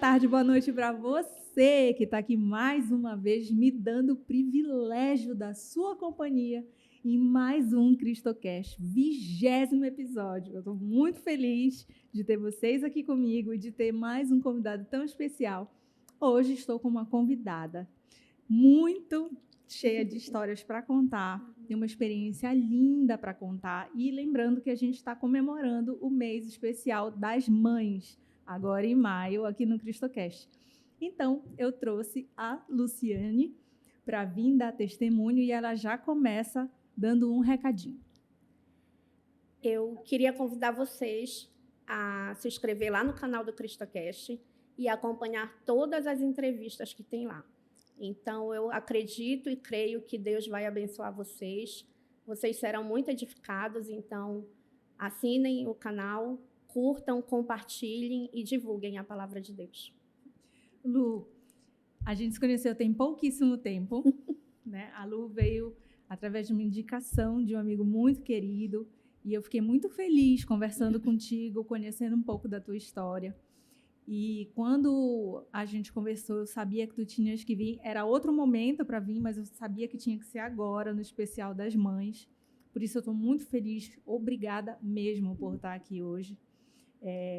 tarde, boa noite para você que está aqui mais uma vez me dando o privilégio da sua companhia em mais um CristoCast, 20º episódio. Eu estou muito feliz de ter vocês aqui comigo e de ter mais um convidado tão especial. Hoje estou com uma convidada muito cheia de histórias para contar, tem uma experiência linda para contar. E lembrando que a gente está comemorando o mês especial das mães, agora em maio, aqui no CristoCast. Então, eu trouxe a Luciane para vir dar testemunho e ela já começa dando um recadinho. Eu queria convidar vocês a se inscrever lá no canal do CristoCast e acompanhar todas as entrevistas que tem lá. Então, eu acredito e creio que Deus vai abençoar vocês. Vocês serão muito edificados, então assinem o canal, curtam, compartilhem e divulguem a palavra de Deus. Lu, a gente se conheceu tem pouquíssimo tempo, né? A Lu veio através de uma indicação de um amigo muito querido e eu fiquei muito feliz conversando contigo, conhecendo um pouco da tua história. E quando a gente conversou, eu sabia que tu tinhas que vir. Era outro momento para vir, mas eu sabia que tinha que ser agora, no especial das mães. Por isso eu estou muito feliz. Obrigada mesmo por estar aqui hoje.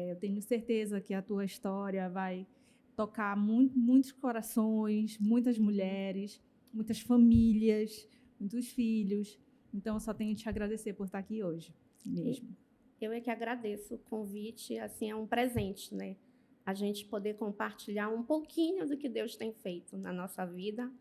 Eu tenho certeza que a tua história vai tocar muitos corações, muitas mulheres, muitas famílias, muitos filhos. Então, eu só tenho que te agradecer por estar aqui hoje mesmo. Eu é que agradeço o convite. Assim, é um presente, né? A gente poder compartilhar um pouquinho do que Deus tem feito na nossa vida,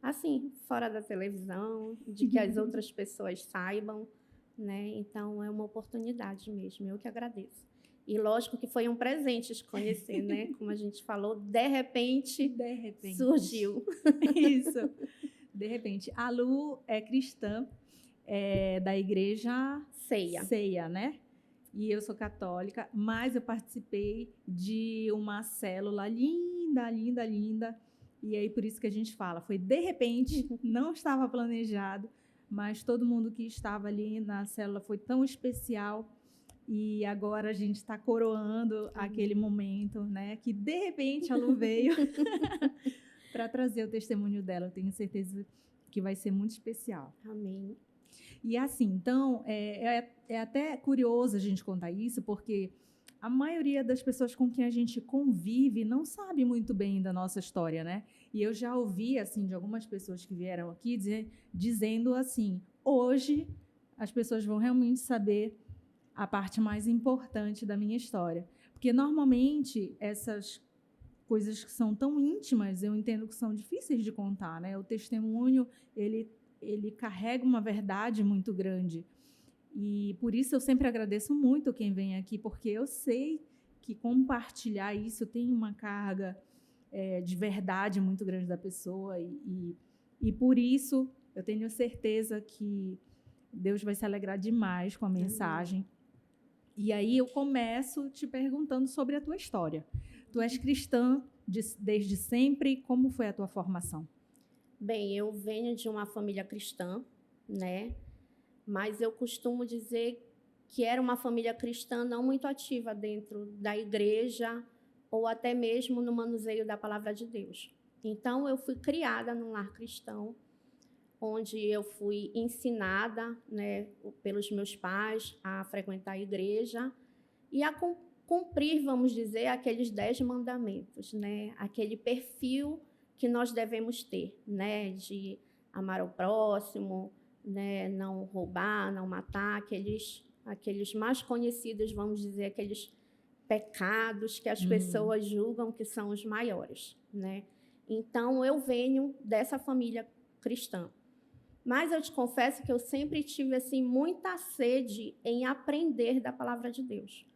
assim, fora da televisão, de que as outras pessoas saibam, né? Então, é uma oportunidade mesmo, eu que agradeço. E lógico que foi um presente te conhecer, né? Como a gente falou, de repente surgiu. Isso, de repente. A Lu é cristã, da igreja Ceia, né? E eu sou católica, mas eu participei de uma célula linda, linda, linda. E aí, por isso que a gente fala, foi de repente, não estava planejado, mas todo mundo que estava ali na célula foi tão especial. E agora a gente está coroando aquele momento, né? Que de repente a Lu veio para trazer o testemunho dela. Eu tenho certeza que vai ser muito especial. Amém. E assim, então, é até curioso a gente contar isso, porque a maioria das pessoas com quem a gente convive não sabe muito bem da nossa história, né? E eu já ouvi, assim, de algumas pessoas que vieram aqui dizendo assim, hoje as pessoas vão realmente saber a parte mais importante da minha história. Porque, normalmente, essas coisas que são tão íntimas, eu entendo que são difíceis de contar, né? O testemunho, ele carrega uma verdade muito grande. E por isso eu sempre agradeço muito quem vem aqui, porque eu sei que compartilhar isso tem uma carga de verdade muito grande da pessoa. E por isso eu tenho certeza que Deus vai se alegrar demais com a mensagem. E aí eu começo te perguntando sobre a tua história. Tu és cristã desde sempre, como foi a tua formação? Bem, eu venho de uma família cristã, né? Mas eu costumo dizer que era uma família cristã não muito ativa dentro da igreja ou até mesmo no manuseio da palavra de Deus. Então, eu fui criada num lar cristão, onde eu fui ensinada, né, pelos meus pais a frequentar a igreja e a cumprir, vamos dizer, aqueles 10 mandamentos, né? Aquele perfil que nós devemos ter, né, de amar ao próximo, né, não roubar, não matar, aqueles mais conhecidos, vamos dizer, aqueles pecados que as pessoas julgam que são os maiores, né? Então, eu venho dessa família cristã. Mas eu te confesso que eu sempre tive assim muita sede em aprender da palavra de Deus.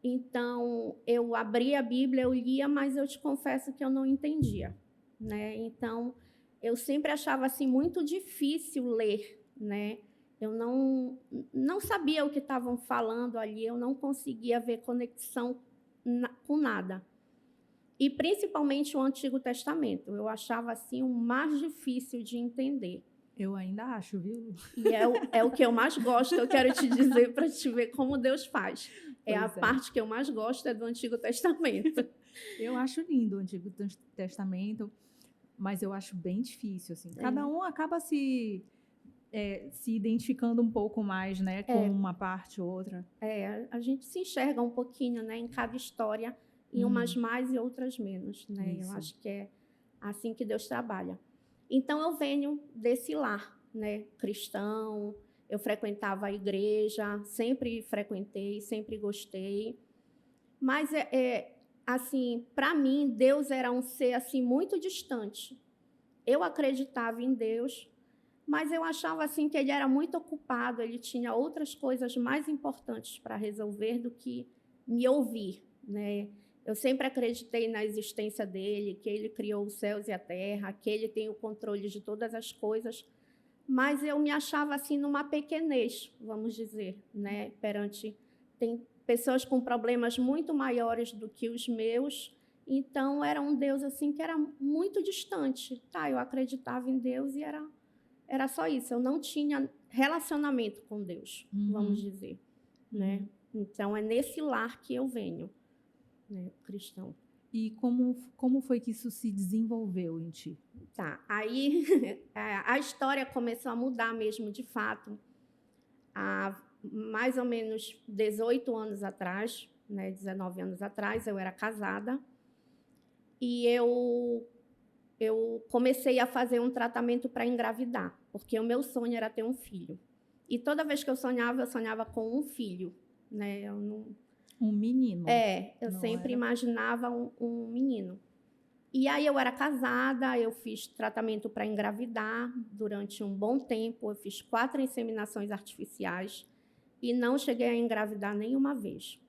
Então, eu abria a Bíblia, eu lia, mas eu te confesso que eu não entendia, né? Então, eu sempre achava assim muito difícil ler, né? Eu não sabia o que estavam falando ali, eu não conseguia ver conexão com nada. E principalmente o Antigo Testamento, eu achava assim o mais difícil de entender. Eu ainda acho, viu? E é o que eu mais gosto, eu quero te dizer para te ver como Deus faz. A parte que eu mais gosto é do Antigo Testamento. Eu acho lindo o Antigo Testamento, mas eu acho bem difícil, assim. Cada um acaba se identificando um pouco mais, né, com uma parte ou outra. A gente se enxerga um pouquinho, né, em cada história, em umas mais e outras menos, né? Eu Isso. acho que é assim que Deus trabalha. Então eu venho desse lar, né, cristão. Eu frequentava a igreja, sempre frequentei, sempre gostei. Mas assim, para mim, Deus era um ser assim muito distante. Eu acreditava em Deus, mas eu achava assim que ele era muito ocupado, ele tinha outras coisas mais importantes para resolver do que me ouvir, né? Eu sempre acreditei na existência dele, que ele criou os céus e a terra, que ele tem o controle de todas as coisas, mas eu me achava assim numa pequenez, vamos dizer, né? Tem pessoas com problemas muito maiores do que os meus, então era um Deus assim que era muito distante. Tá, eu acreditava em Deus e era só isso. Eu não tinha relacionamento com Deus, vamos dizer, né? Então é nesse lar que eu venho, né, cristão. E como foi que isso se desenvolveu em ti? Tá, aí a história começou a mudar mesmo, de fato, há mais ou menos 18 anos atrás, né, 19 anos atrás, eu era casada e eu comecei a fazer um tratamento para engravidar, porque o meu sonho era ter um filho. E toda vez que eu sonhava com um filho, né? Eu não... Um menino. Eu não sempre era... imaginava um menino. E aí eu era casada, eu fiz tratamento para engravidar durante um bom tempo, eu fiz 4 inseminações artificiais e não cheguei a engravidar nenhuma vez.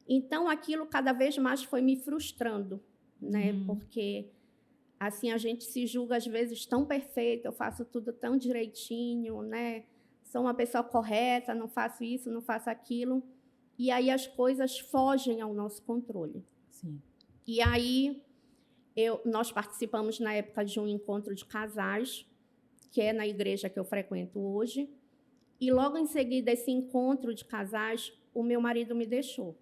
Então aquilo cada vez mais foi me frustrando, né? Porque assim a gente se julga às vezes tão perfeita, eu faço tudo tão direitinho, né? Sou uma pessoa correta, não faço isso, não faço aquilo, e aí as coisas fogem ao nosso controle. Sim. E aí nós participamos na época de um encontro de casais, que é na igreja que eu frequento hoje, e logo em seguida esse encontro de casais, o meu marido me deixou.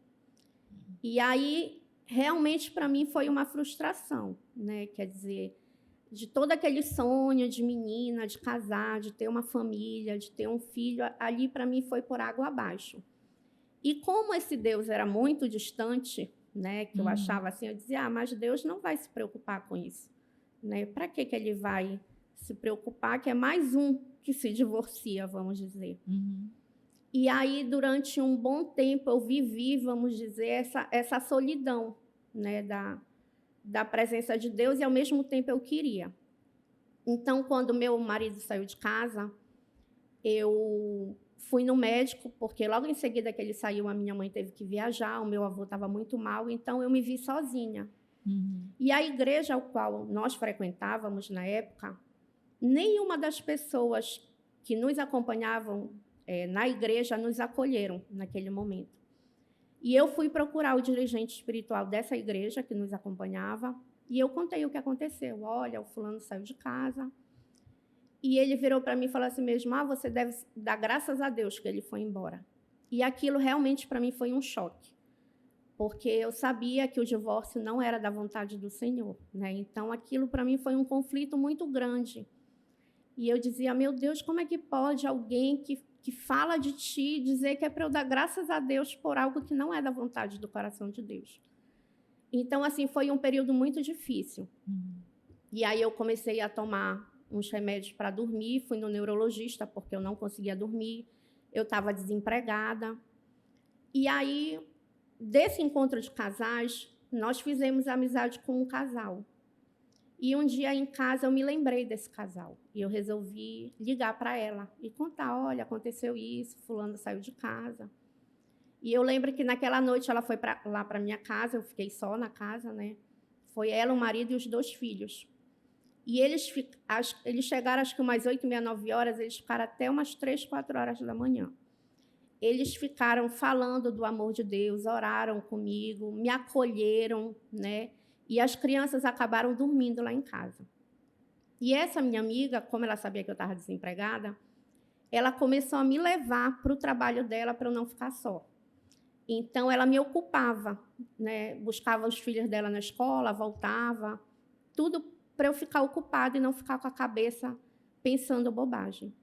E aí realmente para mim foi uma frustração, né? Quer dizer, de todo aquele sonho de menina, de casar, de ter uma família, de ter um filho, ali para mim foi por água abaixo. E como esse Deus era muito distante, né, que eu achava assim, eu dizia, mas Deus não vai se preocupar com isso, né? Para que ele vai se preocupar, que é mais um que se divorcia, vamos dizer. E aí, durante um bom tempo, eu vivi, vamos dizer, essa solidão, né, da presença de Deus, e ao mesmo tempo eu queria. Então, quando meu marido saiu de casa, eu fui no médico, porque logo em seguida que ele saiu, a minha mãe teve que viajar, o meu avô estava muito mal, então eu me vi sozinha. E a igreja ao qual nós frequentávamos na época, nenhuma das pessoas que nos acompanhavam na igreja nos acolheram naquele momento. E eu fui procurar o dirigente espiritual dessa igreja que nos acompanhava, e eu contei o que aconteceu. Olha, o fulano saiu de casa. E ele virou para mim e falou assim mesmo, você deve dar graças a Deus que ele foi embora. E aquilo realmente para mim foi um choque, porque eu sabia que o divórcio não era da vontade do Senhor, né? Então aquilo para mim foi um conflito muito grande. E eu dizia, meu Deus, como é que pode alguém que fala de ti dizer que é para eu dar graças a Deus por algo que não é da vontade do coração de Deus? Então, assim, foi um período muito difícil. E aí eu comecei a tomar uns remédios para dormir, fui no neurologista porque eu não conseguia dormir, eu estava desempregada. E aí, desse encontro de casais, nós fizemos amizade com um casal. E um dia em casa eu me lembrei desse casal e eu resolvi ligar para ela e contar, olha, aconteceu isso, fulano saiu de casa. E eu lembro que naquela noite ela foi lá para minha casa, eu fiquei só na casa, né? Foi ela, o marido e os 2 filhos. E eles chegaram, acho que umas 8h30, 9h, eles ficaram até umas 3, 4 horas da manhã. Eles ficaram falando do amor de Deus, oraram comigo, me acolheram, né? E as crianças acabaram dormindo lá em casa. E essa minha amiga, como ela sabia que eu estava desempregada, ela começou a me levar para o trabalho dela para eu não ficar só. Então, ela me ocupava, né? Buscava os filhos dela na escola, voltava, tudo para eu ficar ocupada e não ficar com a cabeça pensando bobagem.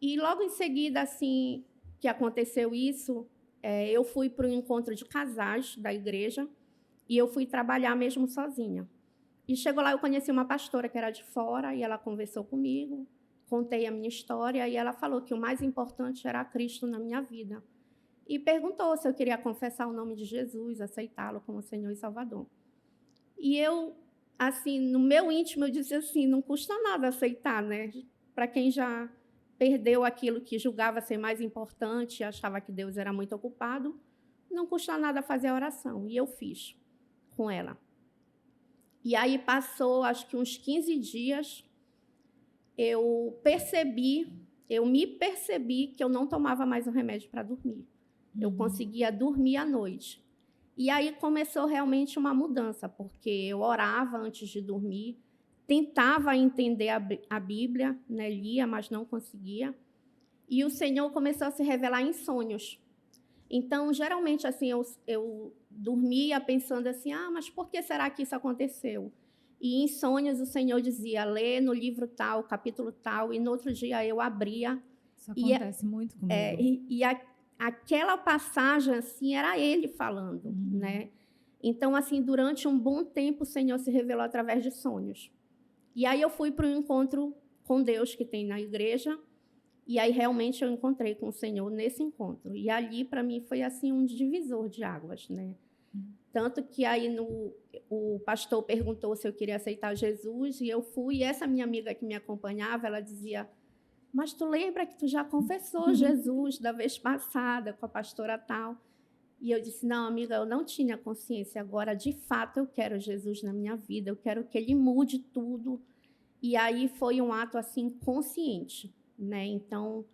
E logo em seguida, assim, que aconteceu isso, eu fui para um encontro de casais da igreja e eu fui trabalhar mesmo sozinha. E chegou lá, eu conheci uma pastora que era de fora e ela conversou comigo, contei a minha história e ela falou que o mais importante era Cristo na minha vida. E perguntou se eu queria confessar o nome de Jesus, aceitá-lo como Senhor e Salvador. E eu, assim, no meu íntimo, eu disse assim, não custa nada aceitar, né? Para quem já perdeu aquilo que julgava ser mais importante, achava que Deus era muito ocupado, não custa nada fazer a oração. E eu fiz com ela. E aí passou, acho que uns 15 dias, eu me percebi que eu não tomava mais o remédio para dormir. Eu conseguia dormir à noite. E aí começou realmente uma mudança, porque eu orava antes de dormir, tentava entender a Bíblia, né, lia, mas não conseguia. E o Senhor começou a se revelar em sonhos. Então, geralmente, assim, eu dormia pensando assim, mas por que será que isso aconteceu? E em sonhos o Senhor dizia, lê no livro tal, capítulo tal, e no outro dia eu abria. Isso acontece muito comigo. Aquela passagem, assim, era ele falando, né? Então, assim, durante um bom tempo, o Senhor se revelou através de sonhos. E aí eu fui para um encontro com Deus que tem na igreja, e aí realmente eu encontrei com o Senhor nesse encontro. E ali, para mim, foi, assim, um divisor de águas, né? Tanto que aí o pastor perguntou se eu queria aceitar Jesus, e eu fui, e essa minha amiga que me acompanhava, ela dizia, mas tu lembra que tu já confessou Jesus da vez passada com a pastora tal? E eu disse, não, amiga, eu não tinha consciência. Agora, de fato, eu quero Jesus na minha vida. Eu quero que ele mude tudo. E aí foi um ato, assim, consciente, né? Então,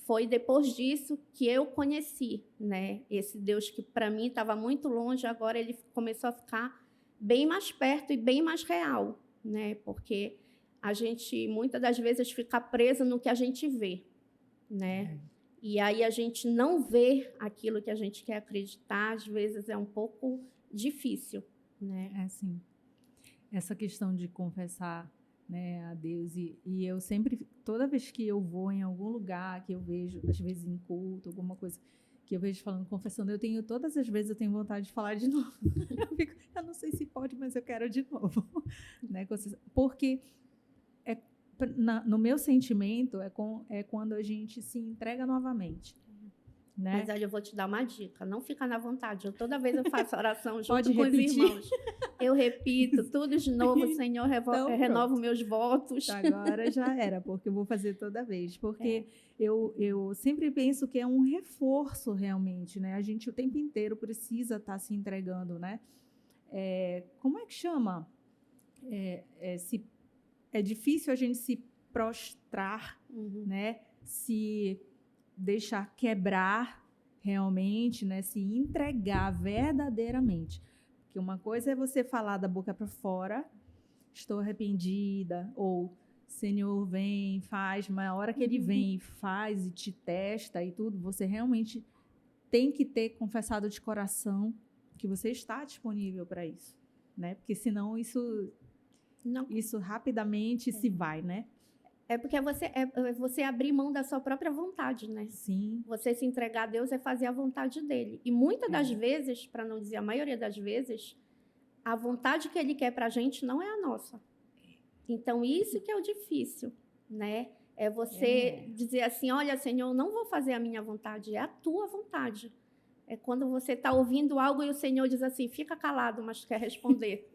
foi depois disso que eu conheci, né? Esse Deus que, para mim, estava muito longe. Agora, ele começou a ficar bem mais perto e bem mais real, né? Porque a gente, muitas das vezes, fica preso no que a gente vê, né? E aí a gente não vê aquilo que a gente quer acreditar, às vezes é um pouco difícil, né? É, sim. Essa questão de confessar, né, a Deus, e eu sempre, toda vez que eu vou em algum lugar, que eu vejo, às vezes em culto, alguma coisa, que eu vejo falando, confessando, todas as vezes eu tenho vontade de falar de novo. Eu não sei se pode, mas eu quero de novo. Né? Porque no meu sentimento é quando a gente se entrega novamente. Né? Mas olha, eu vou te dar uma dica, não fica na vontade. Toda vez eu faço oração junto Pode com repetir? os irmãos. Eu repito tudo de novo, Senhor, Então, renova meus votos. Agora já era, porque eu vou fazer toda vez. Porque eu sempre penso que é um reforço realmente, né? A gente o tempo inteiro precisa estar se entregando, né? Como é que chama? É difícil a gente se prostrar, né? Se deixar quebrar realmente, né? Se entregar verdadeiramente. Porque uma coisa é você falar da boca para fora, estou arrependida, ou Senhor, vem, faz, mas a hora que ele vem e faz e te testa e tudo, você realmente tem que ter confessado de coração que você está disponível para isso, né? Porque senão isso rapidamente se vai, né? É porque você abrir mão da sua própria vontade, né? Sim. Você se entregar a Deus é fazer a vontade dele. E muitas das vezes, para não dizer a maioria das vezes, a vontade que ele quer para a gente não é a nossa. Então, isso que é o difícil, né? É você dizer assim, olha, Senhor, eu não vou fazer a minha vontade, é a tua vontade. É quando você está ouvindo algo e o Senhor diz assim, fica calado, mas quer responder.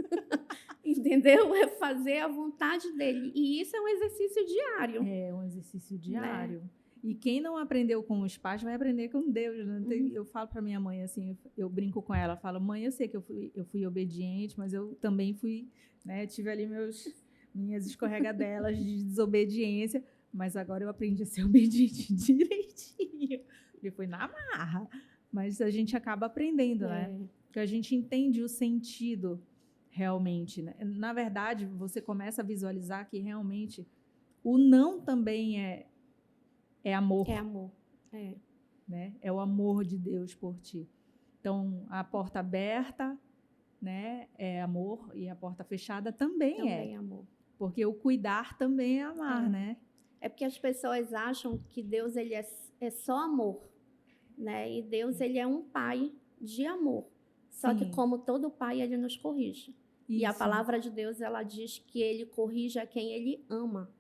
Entendeu? É fazer a vontade dele. E isso é um exercício diário. É um exercício diário. Né? E quem não aprendeu com os pais vai aprender com Deus. Né? Eu falo para minha mãe assim, eu brinco com ela, falo, mãe, eu sei que eu fui obediente, mas eu também fui, né, tive ali minhas escorregadelas de desobediência, mas agora eu aprendi a ser obediente direitinho. E foi na marra. Mas a gente acaba aprendendo, né? Porque a gente entende o sentido realmente. Né? Na verdade, você começa a visualizar que realmente o não também é amor. É amor. Né? É o amor de Deus por ti. Então, a porta aberta, né, é amor, e a porta fechada também Também amor. porque o cuidar também é amar, né? É porque as pessoas acham que Deus ele é só amor, né? E Deus ele é um pai de amor. Só que Sim. como todo pai, ele nos corrige. E a Isso. palavra de Deus, ela diz que ele corrige a quem ele ama.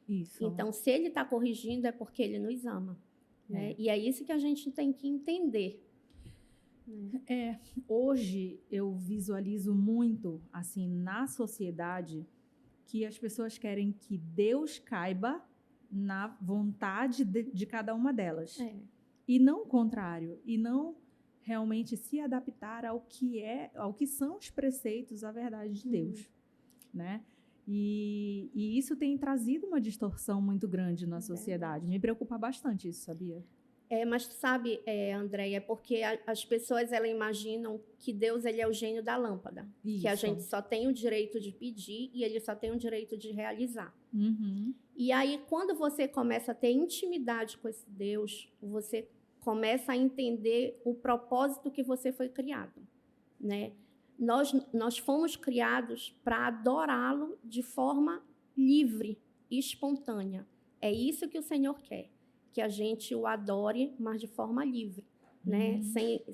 Isso. Então, se ele está corrigindo, é porque ele nos ama. Né? E é isso que a gente tem que entender. Hoje eu visualizo muito, assim, na sociedade, que as pessoas querem que Deus caiba na vontade de cada uma delas. E não o contrário. E não realmente se adaptar ao que são os preceitos, a verdade de Deus, né? E isso tem trazido uma distorção muito grande na sociedade. Me preocupa bastante isso, sabia? Mas sabe, Andréia, é porque as pessoas elas imaginam que Deus ele é o gênio da lâmpada. Isso. Que a gente só tem o direito de pedir e ele só tem o direito de realizar. Uhum. E aí, quando você começa a ter intimidade com esse Deus, você começa a entender o propósito que você foi criado, né? Nós fomos criados para adorá-lo de forma livre e espontânea. É isso que o Senhor quer, que a gente o adore, mas de forma livre, né?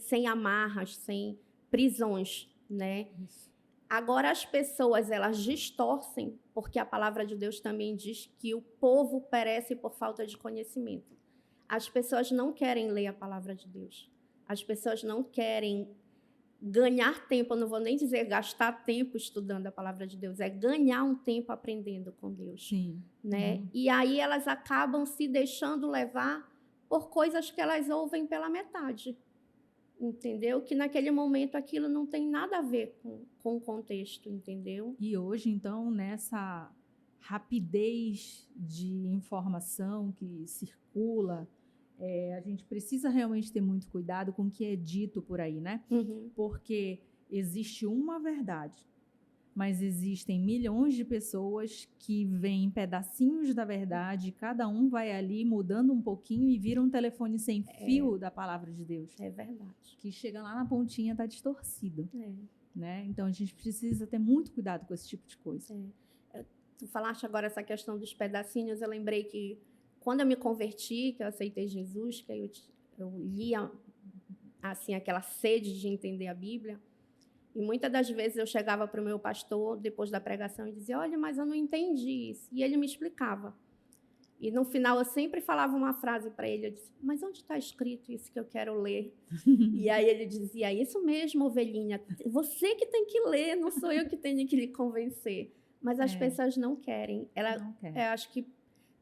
Sem amarras, sem prisões, né? Isso. Agora as pessoas elas distorcem, porque a palavra de Deus também diz que o povo perece por falta de conhecimento. As pessoas não querem ler a palavra de Deus. As pessoas não querem ganhar tempo, eu não vou nem dizer gastar tempo estudando a palavra de Deus, é ganhar um tempo aprendendo com Deus. Sim. Né? E aí elas acabam se deixando levar por coisas que elas ouvem pela metade. Entendeu? Que naquele momento aquilo não tem nada a ver com o contexto, entendeu? E hoje, então, nessa rapidez de informação que circula, a gente precisa realmente ter muito cuidado com o que é dito por aí, né? Porque existe uma verdade, mas existem milhões de pessoas que veem pedacinhos da verdade, cada um vai ali mudando um pouquinho e vira um telefone sem fio da palavra de Deus. É verdade. Que chega lá na pontinha, está distorcido. Né? Então, a gente precisa ter muito cuidado com esse tipo de coisa. Tu falaste agora essa questão dos pedacinhos, eu lembrei que quando eu me converti, que eu aceitei Jesus, que eu lia assim, aquela sede de entender a Bíblia, e muitas das vezes eu chegava para o meu pastor, depois da pregação, e dizia, olha, mas eu não entendi isso. E ele me explicava. E no final eu sempre falava uma frase para ele, eu disse, mas onde está escrito isso que eu quero ler? E aí ele dizia, isso mesmo, ovelhinha, você que tem que ler, não sou eu que tenho que lhe convencer. Mas as pessoas não querem. Acho que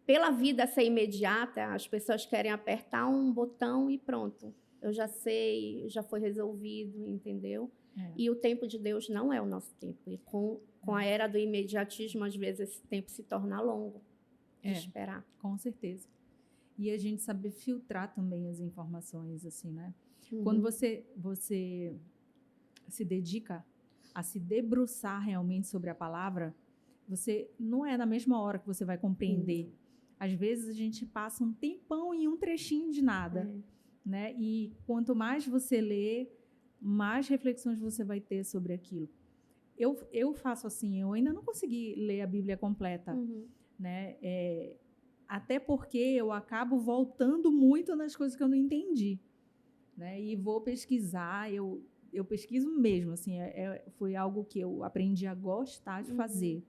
pela vida ser imediata, as pessoas querem apertar um botão e pronto. Eu já sei, já foi resolvido, entendeu? E o tempo de Deus não é o nosso tempo. E com a era do imediatismo, às vezes esse tempo se torna longo de esperar. Com certeza. E a gente saber filtrar também as informações, assim, né? Quando você se dedica a se debruçar realmente sobre a palavra, você não é na mesma hora que você vai compreender. Às vezes a gente passa um tempão em um trechinho de nada, né? E quanto mais você lê, mais reflexões você vai ter sobre aquilo. Eu faço assim, eu ainda não consegui ler a Bíblia completa, né? Até porque eu acabo voltando muito nas coisas que eu não entendi, né? E vou pesquisar, eu pesquiso mesmo, assim, foi algo que eu aprendi a gostar de fazer.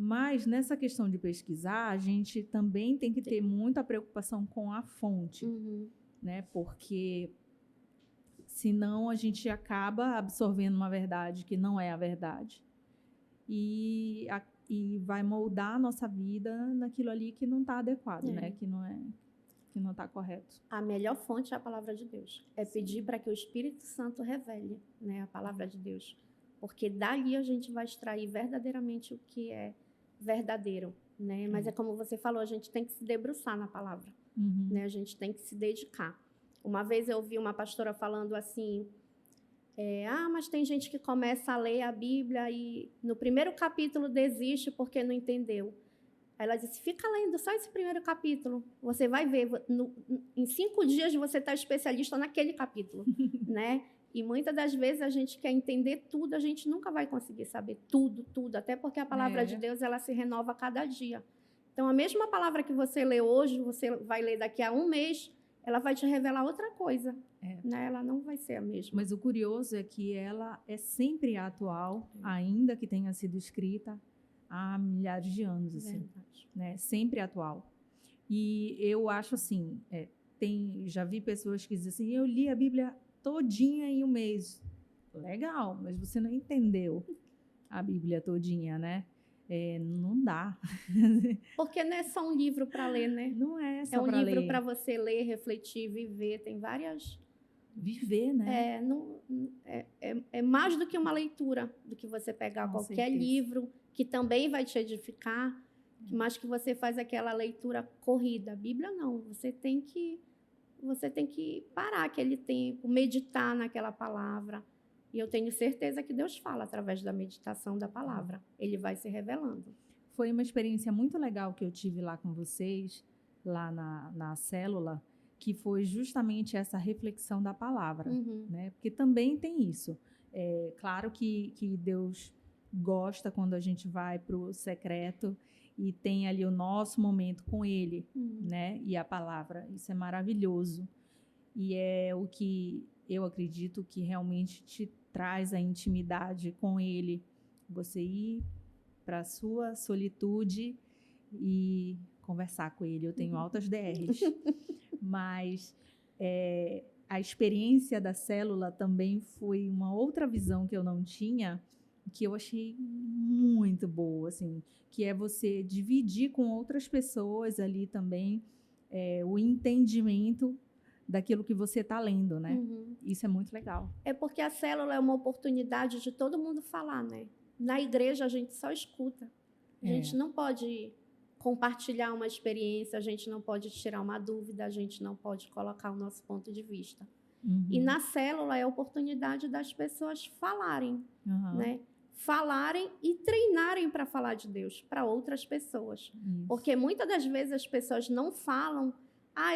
Mas nessa questão de pesquisar, a gente também tem que ter muita preocupação com a fonte, né? Porque senão a gente acaba absorvendo uma verdade que não é a verdade e vai moldar a nossa vida naquilo ali que não está adequado, né? Que não está correto. A melhor fonte é a palavra de Deus. É pedir para que o Espírito Santo revele, né, a palavra de Deus. Porque dali a gente vai extrair verdadeiramente o que é verdadeiro, né? Mas é como você falou, a gente tem que se debruçar na palavra, né? A gente tem que se dedicar. Uma vez eu ouvi uma pastora falando assim, mas tem gente que começa a ler a Bíblia e no primeiro capítulo desiste porque não entendeu. Aí ela disse, fica lendo só esse primeiro capítulo. Você vai ver, em 5 dias você está especialista naquele capítulo, né? E muitas das vezes a gente quer entender tudo, a gente nunca vai conseguir saber tudo, até porque a palavra de Deus, ela se renova a cada dia. Então, a mesma palavra que você lê hoje, você vai ler daqui a 1 mês, ela vai te revelar outra coisa, né? Ela não vai ser a mesma. Mas o curioso é que ela é sempre atual, ainda que tenha sido escrita há milhares de anos, assim, né? Sempre atual. E eu acho assim, já vi pessoas que dizem assim, eu li a Bíblia todinha em 1 mês. Legal, mas você não entendeu a Bíblia todinha, né? Não dá. Porque não é só um livro para ler, né? Não é só é um pra livro ler. para você ler, refletir, viver. Tem várias... Viver, né? É mais do que uma leitura, do que você pegar Com qualquer certeza. livro, que também vai te edificar, mas que você faz aquela leitura corrida. A Bíblia não, você tem que parar aquele tempo, meditar naquela palavra. E eu tenho certeza que Deus fala através da meditação da palavra. Ele vai se revelando. Foi uma experiência muito legal que eu tive lá com vocês, lá na célula, que foi justamente essa reflexão da palavra, né? Porque também tem isso. Claro que Deus gosta quando a gente vai para o secreto e tem ali o nosso momento com Ele, né? E a palavra. Isso é maravilhoso. E é o que eu acredito que realmente te traz a intimidade com Ele. Você ir para a sua solitude e conversar com Ele. Eu tenho altas DRs. Mas a experiência da célula também foi uma outra visão que eu não tinha, que eu achei muito boa, assim, que é você dividir com outras pessoas ali também o entendimento daquilo que você está lendo, né? Isso é muito legal. É porque a célula é uma oportunidade de todo mundo falar, né? Na igreja a gente só escuta. A gente não pode compartilhar uma experiência, a gente não pode tirar uma dúvida, a gente não pode colocar o nosso ponto de vista. E na célula é a oportunidade das pessoas falarem, né? Falarem e treinarem para falar de Deus para outras pessoas. Porque muitas das vezes as pessoas não falam,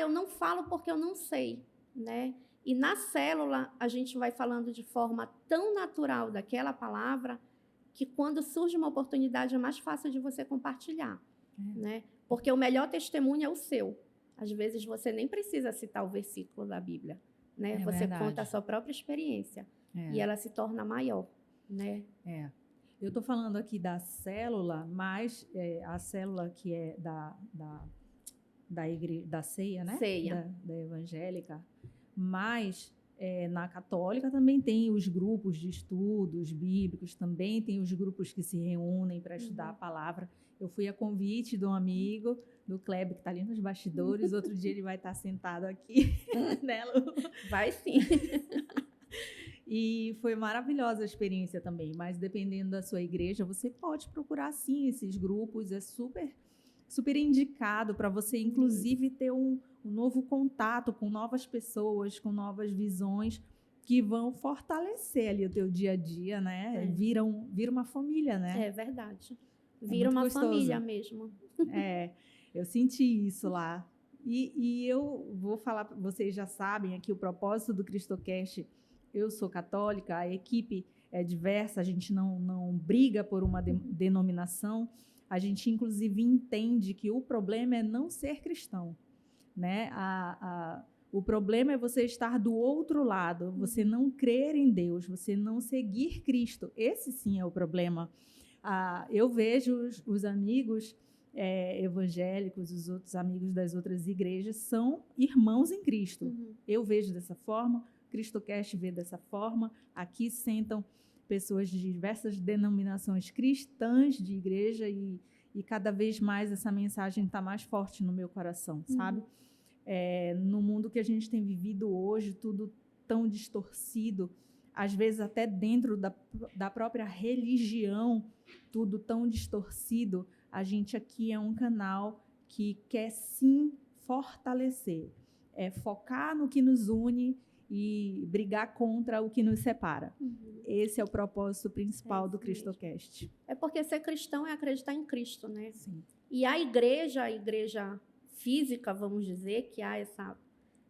eu não falo porque eu não sei, né? E na célula a gente vai falando de forma tão natural daquela palavra que quando surge uma oportunidade é mais fácil de você compartilhar. Né? Porque o melhor testemunho é o seu. Às vezes você nem precisa citar o versículo da Bíblia, né? Você verdade. conta a sua própria experiência e ela se torna maior, né? Eu estou falando aqui da célula, mas a célula que é da ceia, né? Ceia. Da evangélica, mas na católica também tem os grupos de estudos bíblicos, também tem os grupos que se reúnem para estudar a palavra. Eu fui a convite de um amigo, do Kleber, que está ali nos bastidores. Outro dia ele vai estar sentado aqui, né, Lu? Vai sim. E foi maravilhosa a experiência também. Mas dependendo da sua igreja, você pode procurar sim esses grupos. É super, super indicado para você, inclusive, ter um novo contato com novas pessoas, com novas visões que vão fortalecer ali o teu dia a dia, né? Vira uma família, né? É verdade. Vira uma família mesmo. Eu senti isso lá. E eu vou falar, vocês já sabem aqui o propósito do Cristocast. Eu sou católica, a equipe é diversa, a gente não briga por uma denominação. A gente, inclusive, entende que o problema é não ser cristão, né? O problema é você estar do outro lado, você não crer em Deus, você não seguir Cristo. Esse sim é o problema. Eu vejo os amigos evangélicos, os outros amigos das outras igrejas, são irmãos em Cristo. Eu vejo dessa forma, o Cristocast vê dessa forma. Aqui sentam pessoas de diversas denominações cristãs de igreja e cada vez mais essa mensagem está mais forte no meu coração, sabe? No mundo que a gente tem vivido hoje, tudo tão distorcido, às vezes até dentro da própria religião, tudo tão distorcido. A gente aqui é um canal que quer sim fortalecer, focar no que nos une e brigar contra o que nos separa. Esse é o propósito principal do Cristocast. É porque ser cristão é acreditar em Cristo, né? Sim. E a igreja física, vamos dizer, que há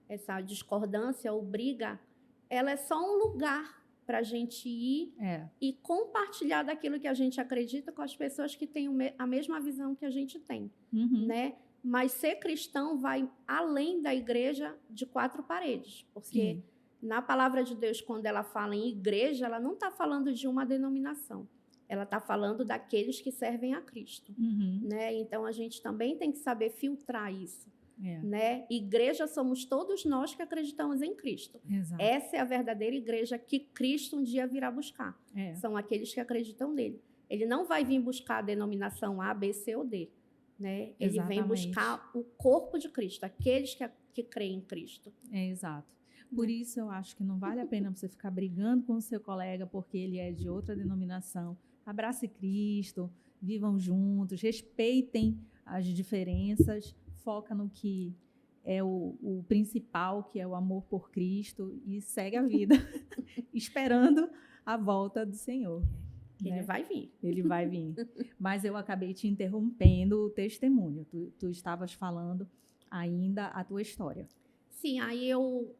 essa discordância ou briga, ela é só um lugar para a gente ir e compartilhar daquilo que a gente acredita com as pessoas que têm a mesma visão que a gente tem, né? Mas ser cristão vai além da igreja de 4 paredes, porque na palavra de Deus, quando ela fala em igreja, ela não está falando de uma denominação, ela está falando daqueles que servem a Cristo, né? Então a gente também tem que saber filtrar isso. Né? Igreja somos todos nós que acreditamos em Cristo. Exato. Essa é a verdadeira igreja que Cristo um dia virá buscar. São aqueles que acreditam nele. Ele não vai vir buscar a denominação A, B, C ou D. Né? Ele vem buscar o corpo de Cristo, aqueles que creem em Cristo. Exato. Por isso eu acho que não vale a pena você ficar brigando com o seu colega porque ele é de outra denominação. Abrace Cristo, vivam juntos, respeitem as diferenças, foca no que é o principal, que é o amor por Cristo, e segue a vida, esperando a volta do Senhor. Ele vai vir. Ele vai vir. Mas eu acabei te interrompendo o testemunho. Tu estavas falando ainda a tua história. Sim, aí eu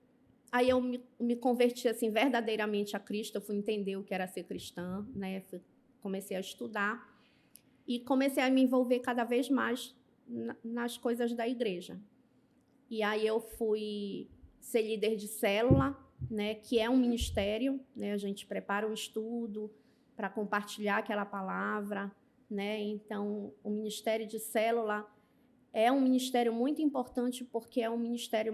me converti assim, verdadeiramente a Cristo, eu fui entender o que era ser cristã, né? Comecei a estudar e comecei a me envolver cada vez mais nas coisas da igreja. E aí eu fui ser líder de célula, né, que é um ministério, né, a gente prepara um estudo para compartilhar aquela palavra, né? Então, o ministério de célula é um ministério muito importante porque é um ministério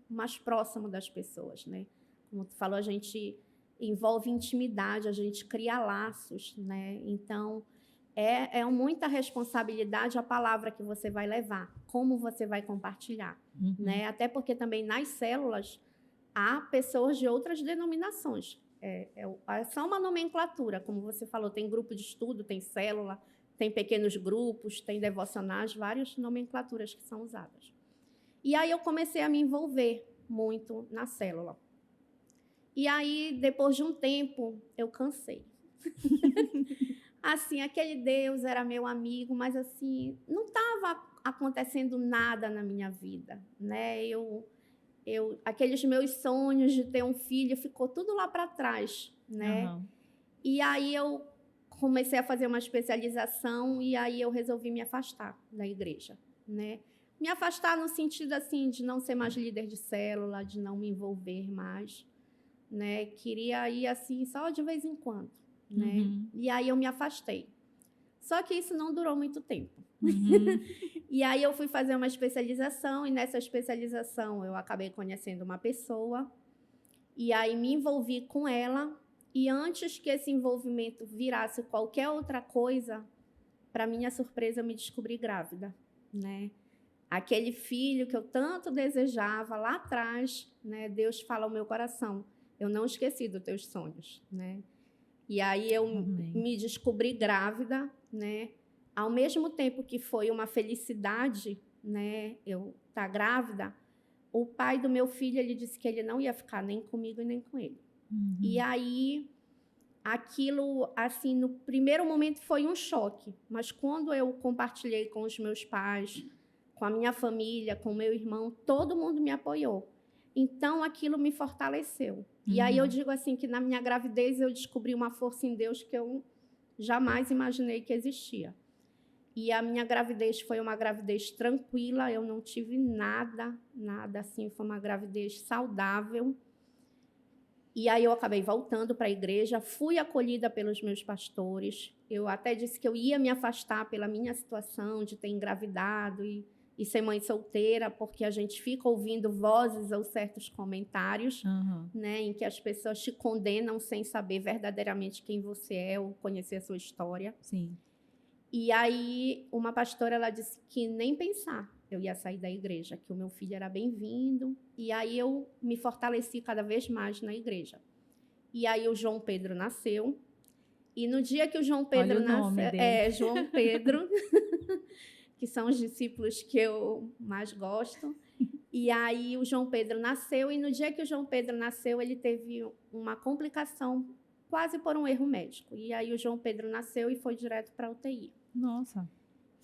mais próximo das pessoas, né? Como tu falou, a gente envolve intimidade, a gente cria laços, né? Então, é muita responsabilidade a palavra que você vai levar, como você vai compartilhar, né? Até porque também nas células há pessoas de outras denominações. É só uma nomenclatura, como você falou, tem grupo de estudo, tem célula, tem pequenos grupos, tem devocionais, várias nomenclaturas que são usadas. E aí eu comecei a me envolver muito na célula. E aí, depois de um tempo, eu cansei. Assim, aquele Deus era meu amigo, mas assim, não estava acontecendo nada na minha vida, né? Aqueles meus sonhos de ter um filho ficou tudo lá para trás, né? E aí eu comecei a fazer uma especialização e aí eu resolvi me afastar da igreja, né? Me afastar no sentido assim de não ser mais líder de célula, de não me envolver mais, né? Queria ir assim só de vez em quando. Né? E aí eu me afastei. Só que isso não durou muito tempo. E aí eu fui fazer uma especialização e nessa especialização eu acabei conhecendo uma pessoa e aí me envolvi com ela e antes que esse envolvimento virasse qualquer outra coisa, para minha surpresa eu me descobri grávida, né? Aquele filho que eu tanto desejava lá atrás, né? Deus fala ao meu coração, eu não esqueci dos teus sonhos, né? E aí eu me descobri grávida, né? Ao mesmo tempo que foi uma felicidade, né, eu estar grávida, o pai do meu filho, ele disse que ele não ia ficar nem comigo e nem com ele. E aí, aquilo, assim, no primeiro momento foi um choque, mas quando eu compartilhei com os meus pais, com a minha família, com o meu irmão, todo mundo me apoiou. Então, aquilo me fortaleceu. E aí eu digo assim que na minha gravidez eu descobri uma força em Deus que eu jamais imaginei que existia. E a minha gravidez foi uma gravidez tranquila, eu não tive nada assim, foi uma gravidez saudável. E aí eu acabei voltando para a igreja, fui acolhida pelos meus pastores. Eu até disse que eu ia me afastar pela minha situação de ter engravidado e ser mãe solteira, porque a gente fica ouvindo vozes ou certos comentários, né, em que as pessoas te condenam sem saber verdadeiramente quem você é ou conhecer a sua história. Sim. E aí uma pastora, ela disse que nem pensar eu ia sair da igreja, que o meu filho era bem-vindo. E aí eu me fortaleci cada vez mais na igreja. E aí o João Pedro nasceu. E no dia que o João Pedro nasceu, João Pedro, que são os discípulos que eu mais gosto. E aí o João Pedro nasceu, e no dia que o João Pedro nasceu, ele teve uma complicação quase por um erro médico. E aí o João Pedro nasceu e foi direto para a UTI. Nossa.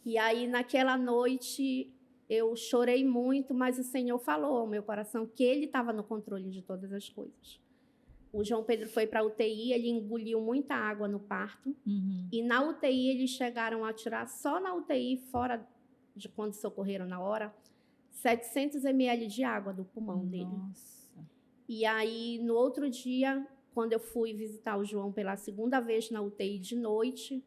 E aí, naquela noite, eu chorei muito, mas o Senhor falou ao meu coração que Ele estava no controle de todas as coisas. O João Pedro foi para a UTI, ele engoliu muita água no parto. E na UTI, eles chegaram a tirar, só na UTI, fora de quando socorreram na hora, 700 ml de água do pulmão dele. Nossa. E aí, no outro dia, quando eu fui visitar o João pela segunda vez na UTI de noite,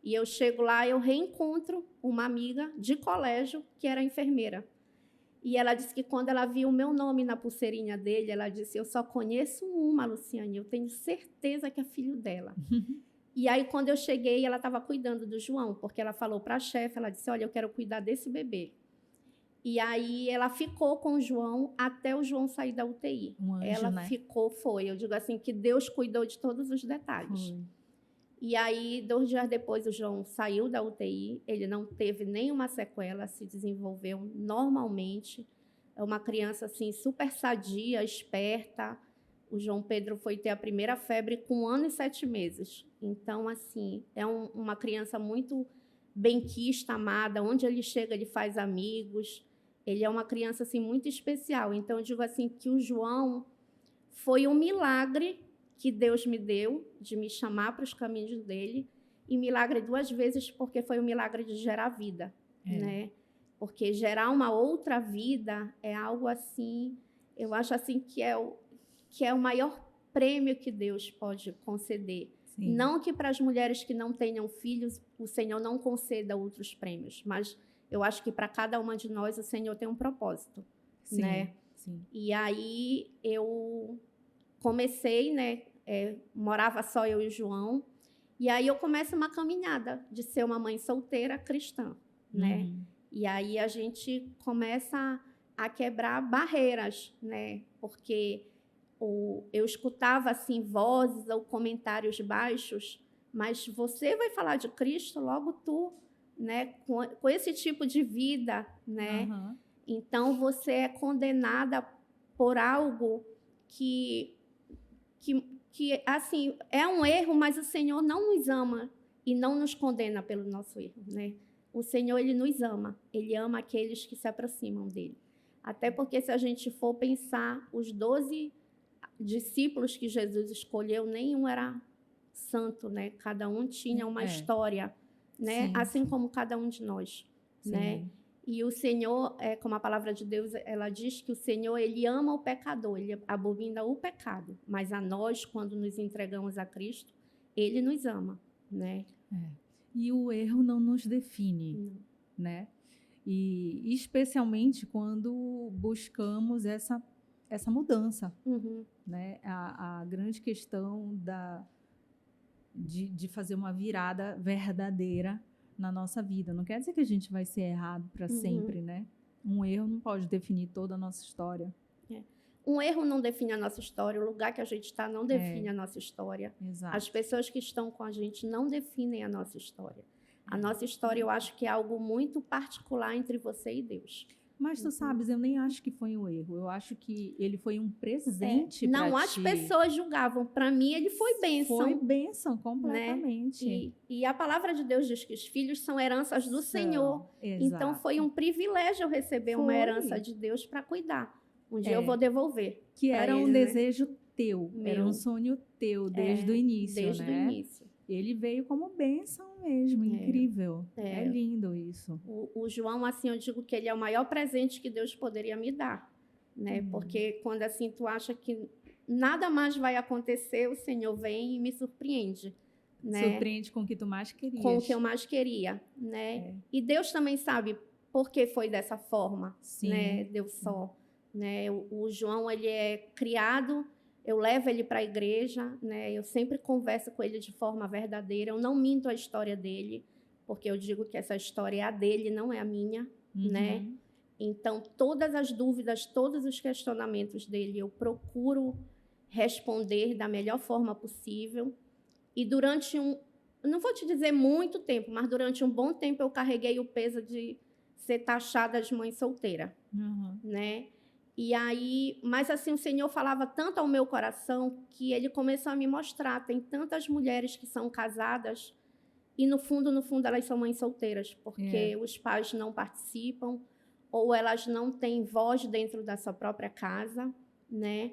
e eu chego lá, eu reencontro uma amiga de colégio que era enfermeira. E ela disse que quando ela viu o meu nome na pulseirinha dele, ela disse, eu só conheço uma, Luciane, eu tenho certeza que é filho dela. E aí, quando eu cheguei, ela estava cuidando do João, porque ela falou para a chefe, ela disse, olha, eu quero cuidar desse bebê. E aí, ela ficou com o João até o João sair da UTI. Um anjo, ela né? ficou, foi. Eu digo assim, que Deus cuidou de todos os detalhes. Foi. E aí, 2 dias depois, o João saiu da UTI, ele não teve nenhuma sequela, se desenvolveu normalmente. É uma criança, assim, super sadia, esperta. O João Pedro foi ter a primeira febre com 1 ano e 7 meses. Então, assim, é uma criança muito benquista, amada. Onde ele chega, ele faz amigos. Ele é uma criança, assim, muito especial. Então, eu digo assim, que o João foi um milagre que Deus me deu, de me chamar para os caminhos dele, e milagre 2 vezes, porque foi o milagre de gerar vida, né? Porque gerar uma outra vida é algo assim, eu acho assim que é o maior prêmio que Deus pode conceder. Sim. Não que para as mulheres que não tenham filhos, o Senhor não conceda outros prêmios, mas eu acho que para cada uma de nós o Senhor tem um propósito, Sim, né? sim. E aí eu comecei, né? Morava só eu e o João. E aí eu começo uma caminhada de ser uma mãe solteira cristã, né? E aí a gente começa a quebrar barreiras, né? Porque eu escutava assim vozes ou comentários baixos, mas você vai falar de Cristo, logo tu, né? Com esse tipo de vida, né? Então você é condenada por algo que assim, é um erro, mas o Senhor não nos ama e não nos condena pelo nosso erro, né? O Senhor, Ele nos ama. Ele ama aqueles que se aproximam dEle. Até porque, se a gente for pensar, os 12 discípulos que Jesus escolheu, nenhum era santo, né? Cada um tinha uma história, né? Sim, assim como cada um de nós, né? E o Senhor, como a palavra de Deus, ela diz que o Senhor, Ele ama o pecador, Ele abomina o pecado. Mas a nós, quando nos entregamos a Cristo, Ele nos ama, né? E o erro não nos define, né? E especialmente quando buscamos essa mudança, né? A grande questão de fazer uma virada verdadeira na nossa vida. Não quer dizer que a gente vai ser errado para sempre, né? Um erro não pode definir toda a nossa história. Um erro não define a nossa história, o lugar que a gente está não define a nossa história. Exato. As pessoas que estão com a gente não definem a nossa história. A nossa história, eu acho que é algo muito particular entre você e Deus. Mas tu sabes, eu nem acho que foi um erro. Eu acho que ele foi um presente para ti. Não, as pessoas julgavam. Para mim, ele foi bênção. Foi bênção, completamente. Né? E a palavra de Deus diz que os filhos são heranças do Senhor. Exato. Então, foi um privilégio eu receber uma herança de Deus para cuidar. Um dia eu vou devolver. Que era um desejo teu, Meu. era um sonho teu desde o início, desde né? o início. Ele veio como bênção mesmo, incrível. É lindo isso. O João, assim, eu digo que ele é o maior presente que Deus poderia me dar, né? Porque quando, assim, tu acha que nada mais vai acontecer, o Senhor vem e me surpreende, né? Surpreende com o que tu mais querias. Com o que eu mais queria, né? E Deus também sabe por que foi dessa forma, né? Deus só, né? O João, ele é criado... Eu levo ele para a igreja, né? Eu sempre converso com ele de forma verdadeira. Eu não minto a história dele, porque eu digo que essa história é a dele, não é a minha, né? Então, todas as dúvidas, todos os questionamentos dele, eu procuro responder da melhor forma possível. E durante não vou te dizer muito tempo, mas durante um bom tempo eu carreguei o peso de ser taxada de mãe solteira, né? E aí, mas assim, o Senhor falava tanto ao meu coração que ele começou a me mostrar. Tem tantas mulheres que são casadas e no fundo, elas são mães solteiras, porque os pais não participam, ou elas não têm voz dentro da sua própria casa, né?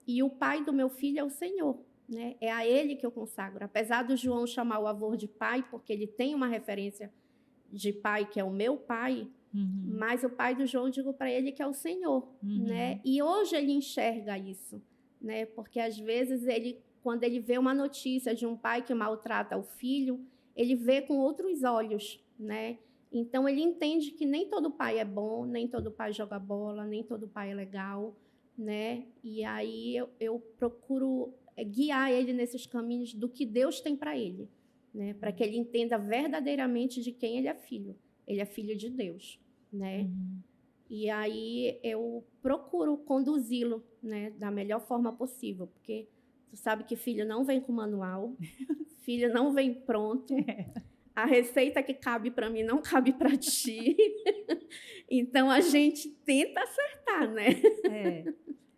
E o pai do meu filho é o Senhor, né? É a ele que eu consagro. Apesar do João chamar o avô de pai, porque ele tem uma referência de pai, que é o meu pai, mas o pai do João, eu digo para ele que é o Senhor, né? E hoje ele enxerga isso, né? Porque às vezes quando ele vê uma notícia de um pai que maltrata o filho, ele vê com outros olhos, né? Então ele entende que nem todo pai é bom, nem todo pai joga bola, nem todo pai é legal, né? E aí eu procuro guiar ele nesses caminhos do que Deus tem para ele, né? Para que ele entenda verdadeiramente de quem ele é filho. Ele é filho de Deus, né? E aí eu procuro conduzi-lo, né, da melhor forma possível, porque tu sabe que filho não vem com manual, filho não vem pronto. A receita que cabe para mim não cabe para ti. Então a gente tenta acertar, né?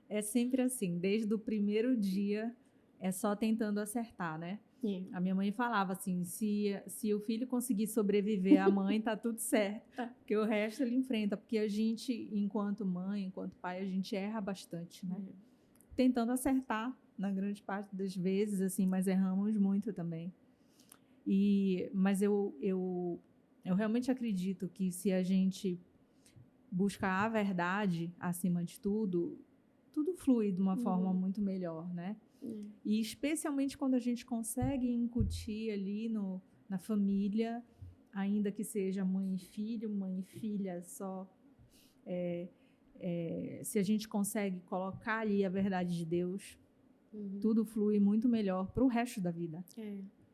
É sempre assim, desde o primeiro dia é só tentando acertar, né? A minha mãe falava assim, se o filho conseguir sobreviver à mãe, tá tudo certo, porque o resto ele enfrenta, porque a gente, enquanto mãe, enquanto pai, a gente erra bastante, né? Tentando acertar, na grande parte das vezes, assim, mas erramos muito também. Mas eu realmente acredito que se a gente buscar a verdade acima de tudo flui de uma forma muito melhor, né? E especialmente quando a gente consegue incutir ali na família, ainda que seja mãe e filho, mãe e filha só, se a gente consegue colocar ali a verdade de Deus, tudo flui muito melhor para o resto da vida.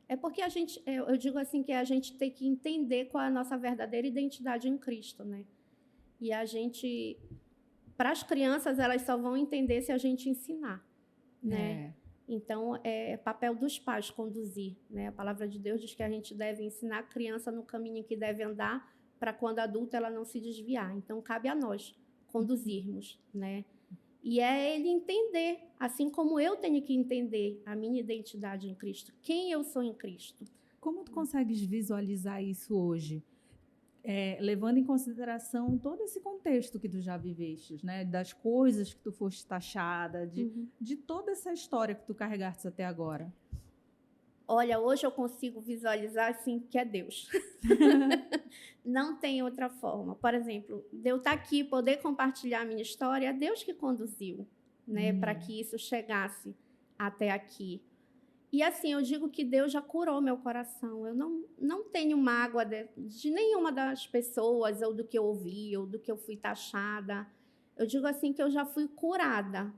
É porque eu digo assim que a gente tem que entender qual é a nossa verdadeira identidade em Cristo, né? E para as crianças, elas só vão entender se a gente ensinar, né? Então, é papel dos pais conduzir, né? A palavra de Deus diz que a gente deve ensinar a criança no caminho que deve andar, para quando adulta ela não se desviar. Então, cabe a nós conduzirmos, né? E é ele entender, assim como eu tenho que entender a minha identidade em Cristo, quem eu sou em Cristo. Como tu consegues visualizar isso hoje? Levando em consideração todo esse contexto que tu já vivestes, né? Das coisas que tu foste taxada, de toda essa história que tu carregaste até agora. Olha, hoje eu consigo visualizar assim que é Deus. Não tem outra forma. Por exemplo, de eu estar aqui, poder compartilhar a minha história, é Deus que conduziu, né, para que isso chegasse até aqui. E assim, eu digo que Deus já curou meu coração. Eu não tenho mágoa de nenhuma das pessoas, ou do que eu ouvi, ou do que eu fui taxada. Eu digo assim que eu já fui curada,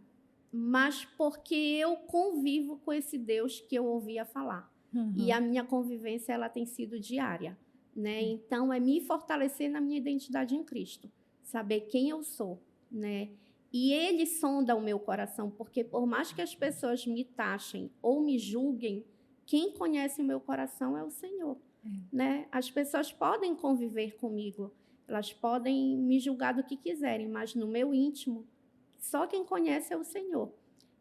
mas porque eu convivo com esse Deus que eu ouvia falar. E a minha convivência ela tem sido diária, né? Então, é me fortalecer na minha identidade em Cristo, saber quem eu sou, né? E ele sonda o meu coração, porque por mais que as pessoas me taxem ou me julguem, quem conhece o meu coração é o Senhor, né? As pessoas podem conviver comigo, elas podem me julgar do que quiserem, mas no meu íntimo, só quem conhece é o Senhor.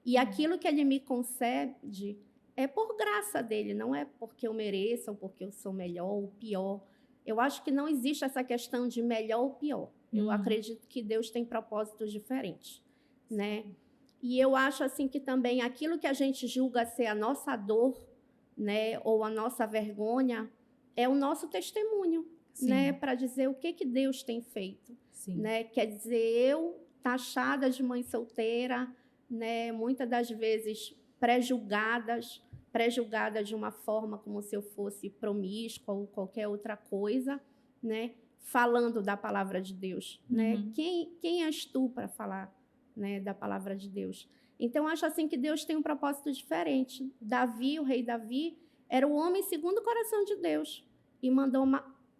E aquilo que ele me concede é por graça dele, não é porque eu mereço ou porque eu sou melhor ou pior. Eu acho que não existe essa questão de melhor ou pior. Eu acredito que Deus tem propósitos diferentes, né? E eu acho assim que também aquilo que a gente julga ser a nossa dor, né, ou a nossa vergonha, é o nosso testemunho, né, para dizer o que Deus tem feito, né? Quer dizer, eu taxada de mãe solteira, né, muitas das vezes pré-julgada de uma forma como se eu fosse promíscua ou qualquer outra coisa, né? Falando da palavra de Deus, né? Quem és tu para falar, né, da palavra de Deus? Então, acho assim que Deus tem um propósito diferente. Davi, o rei Davi, era o homem segundo o coração de Deus e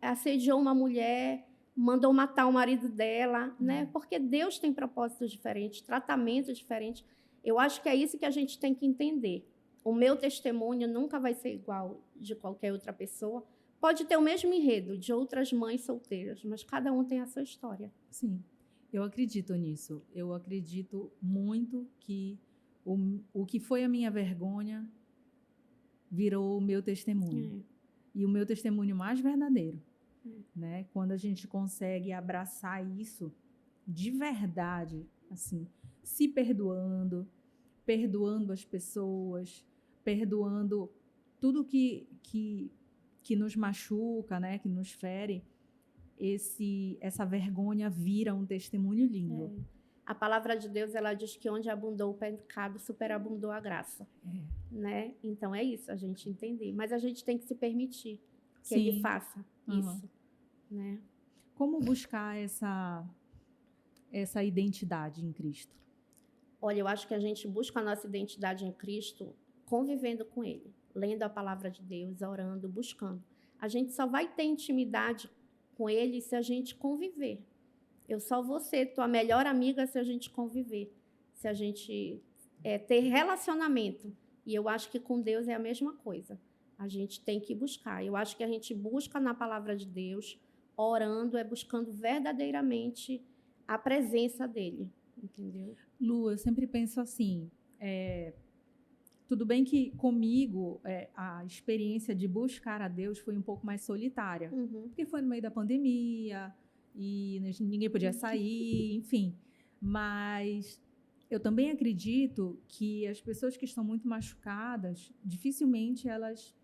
assediou uma mulher, mandou matar o marido dela, né? Porque Deus tem propósitos diferentes, tratamentos diferentes. Eu acho que é isso que a gente tem que entender. O meu testemunho nunca vai ser igual de qualquer outra pessoa. Pode ter o mesmo enredo de outras mães solteiras, mas cada um tem a sua história. Sim, eu acredito nisso. Eu acredito muito que o que foi a minha vergonha virou o meu testemunho. e o meu testemunho mais verdadeiro, né? Quando a gente consegue abraçar isso de verdade, assim, se perdoando, perdoando as pessoas, perdoando tudo que nos machuca, né? Que nos fere, essa vergonha vira um testemunho lindo. A palavra de Deus, ela diz que onde abundou o pecado, superabundou a graça. Né? Então, é isso, a gente entender. Mas a gente tem que se permitir que ele faça isso. Né? Como buscar essa identidade em Cristo? Olha, eu acho que a gente busca a nossa identidade em Cristo convivendo com ele, lendo a palavra de Deus, orando, buscando. A gente só vai ter intimidade com ele se a gente conviver. Eu só vou ser tua melhor amiga se a gente conviver, se a gente ter relacionamento. E eu acho que com Deus é a mesma coisa. A gente tem que buscar. Eu acho que a gente busca na palavra de Deus, orando, buscando verdadeiramente a presença dele. Entendeu? Lu, eu sempre penso assim, tudo bem que comigo a experiência de buscar a Deus foi um pouco mais solitária, porque foi no meio da pandemia e ninguém podia sair, enfim. Mas eu também acredito que as pessoas que estão muito machucadas, dificilmente elas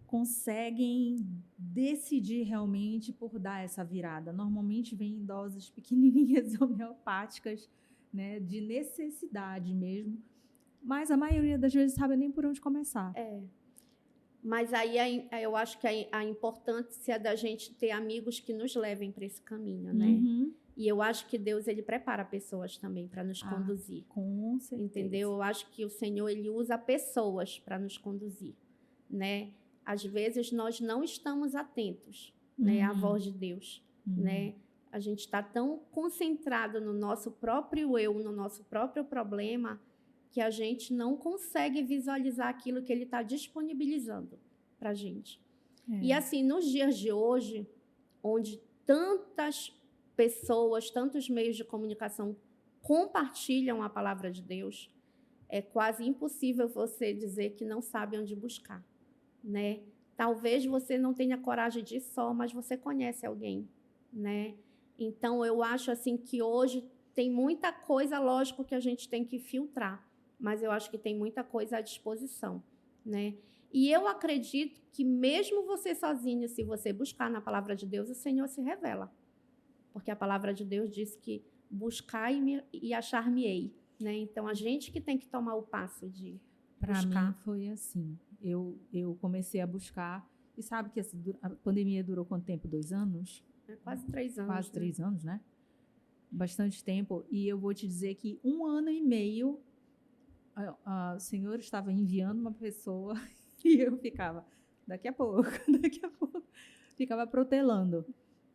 conseguem decidir realmente por dar essa virada. Normalmente vem em doses pequenininhas, homeopáticas, né, de necessidade mesmo, mas a maioria das vezes sabe nem por onde começar. Mas aí eu acho que a importância é da gente ter amigos que nos levem para esse caminho, né? E eu acho que Deus, ele prepara pessoas também para nos conduzir. Com certeza. Entendeu? Eu acho que o Senhor, ele usa pessoas para nos conduzir, né? Às vezes nós não estamos atentos, né, à voz de Deus, né? A gente está tão concentrado no nosso próprio eu, no nosso próprio problema, que a gente não consegue visualizar aquilo que ele está disponibilizando para a gente. E assim, nos dias de hoje, onde tantas pessoas, tantos meios de comunicação compartilham a palavra de Deus, é quase impossível você dizer que não sabe onde buscar, né? Talvez você não tenha coragem de ir só, mas você conhece alguém, né? Então, eu acho assim que hoje tem muita coisa, lógico que a gente tem que filtrar, mas eu acho que tem muita coisa à disposição, né? E eu acredito que mesmo você sozinho, se você buscar na palavra de Deus, o Senhor se revela. Porque a palavra de Deus diz que buscai e achar-me-ei, né? Então, a gente que tem que tomar o passo de buscar. Para mim foi assim. Eu comecei a buscar, e sabe que a pandemia durou quanto tempo? 2 anos? Quase 3 anos. Quase 3 anos, né? Bastante tempo. E eu vou te dizer que 1 ano e meio o Senhor estava enviando uma pessoa e eu ficava, daqui a pouco. Ficava protelando,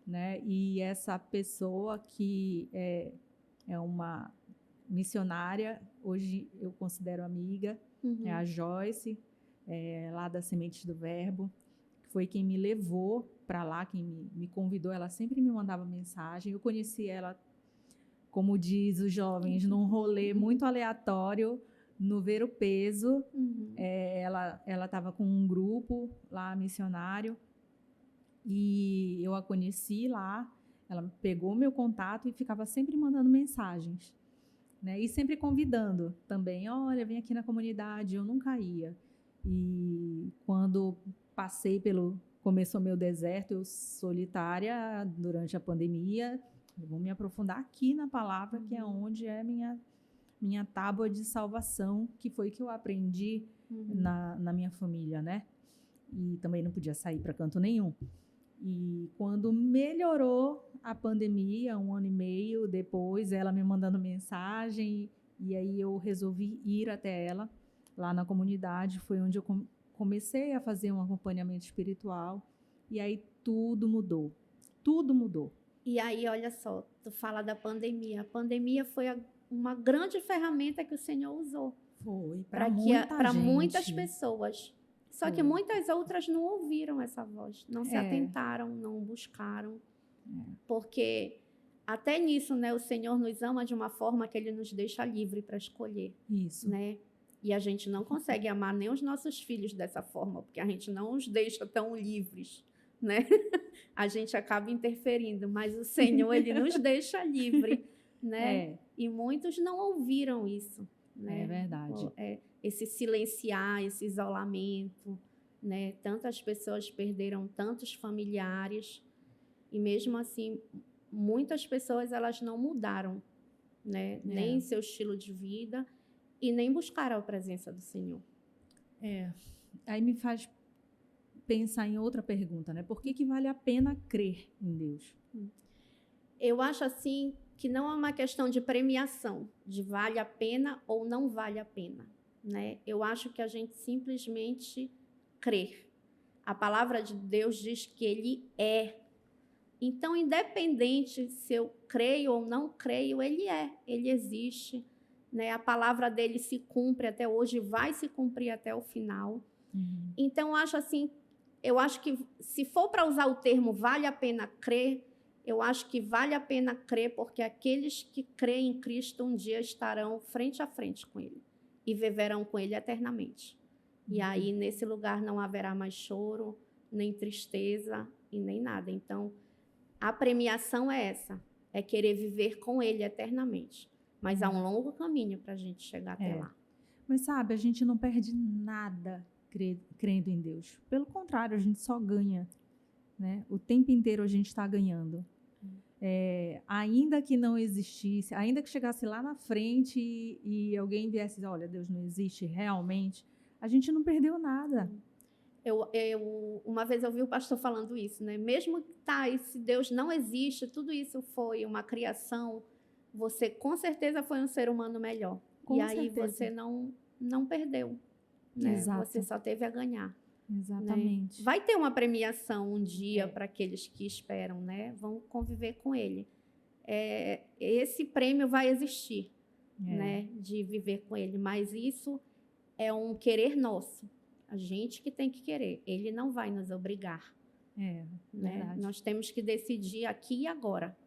né? E essa pessoa que é uma missionária, hoje eu considero amiga, é a Joyce, lá da Sementes do Verbo, que foi quem me levou para lá, quem me convidou. Ela sempre me mandava mensagem. Eu conheci ela, como diz os jovens, num rolê muito aleatório, no Ver o Peso. Ela estava com um grupo lá, missionário, e eu a conheci lá. Ela pegou meu contato e ficava sempre mandando mensagens, né? E sempre convidando também, olha, vem aqui na comunidade. Eu nunca ia. E quando começou meu deserto, eu solitária durante a pandemia, eu vou me aprofundar aqui na palavra, que é onde é minha tábua de salvação, que foi que eu aprendi na minha família, né? E também não podia sair para canto nenhum. E quando melhorou a pandemia, 1 ano e meio depois, ela me mandando mensagem, e aí eu resolvi ir até ela, lá na comunidade. Foi onde eu comecei a fazer um acompanhamento espiritual, e aí tudo mudou. Tudo mudou. E aí, olha só, tu fala da pandemia. A pandemia foi uma grande ferramenta que o Senhor usou. Foi, para muitas pessoas. Só que muitas outras não ouviram essa voz, não se atentaram, não buscaram. Porque até nisso, né, o Senhor nos ama de uma forma que ele nos deixa livre para escolher. Isso. Né? E a gente não consegue amar nem os nossos filhos dessa forma, porque a gente não os deixa tão livres, né? A gente acaba interferindo, mas o Senhor, ele nos deixa livre, né? E muitos não ouviram isso, né? É verdade. Esse silenciar, esse isolamento, né? Tantas pessoas perderam tantos familiares e mesmo assim muitas pessoas elas não mudaram, né? Nem seu estilo de vida e nem buscaram a presença do Senhor. Aí me faz pensar em outra pergunta, né? Por que vale a pena crer em Deus? Eu acho assim que não é uma questão de premiação, de vale a pena ou não vale a pena, né? Eu acho que a gente simplesmente crer. A palavra de Deus diz que Ele é. Então, independente se eu creio ou não creio, Ele é, Ele existe, né? A palavra dele se cumpre até hoje, vai se cumprir até o final. Então, eu acho que se for para usar o termo vale a pena crer, eu acho que vale a pena crer porque aqueles que creem em Cristo um dia estarão frente a frente com Ele e viverão com Ele eternamente. E aí, nesse lugar, não haverá mais choro, nem tristeza e nem nada. Então, a premiação é essa, é querer viver com Ele eternamente. Mas há um longo caminho para a gente chegar até lá. Mas sabe, a gente não perde nada crendo em Deus. Pelo contrário, a gente só ganha, né? O tempo inteiro a gente está ganhando. Ainda que não existisse, ainda que chegasse lá na frente e alguém viesse dizer, olha, Deus não existe realmente, a gente não perdeu nada. Uma vez eu ouvi o pastor falando isso, né? Mesmo que se Deus não existe, tudo isso foi uma criação, você com certeza foi um ser humano melhor. Aí você não perdeu, né? Exato. Você só teve a ganhar. Exatamente. Né? Vai ter uma premiação um dia para aqueles que esperam, né? Vão conviver com Ele. Esse prêmio vai existir, né? De viver com Ele, mas isso é um querer nosso. A gente que tem que querer. Ele não vai nos obrigar. Né? Nós temos que decidir aqui e agora,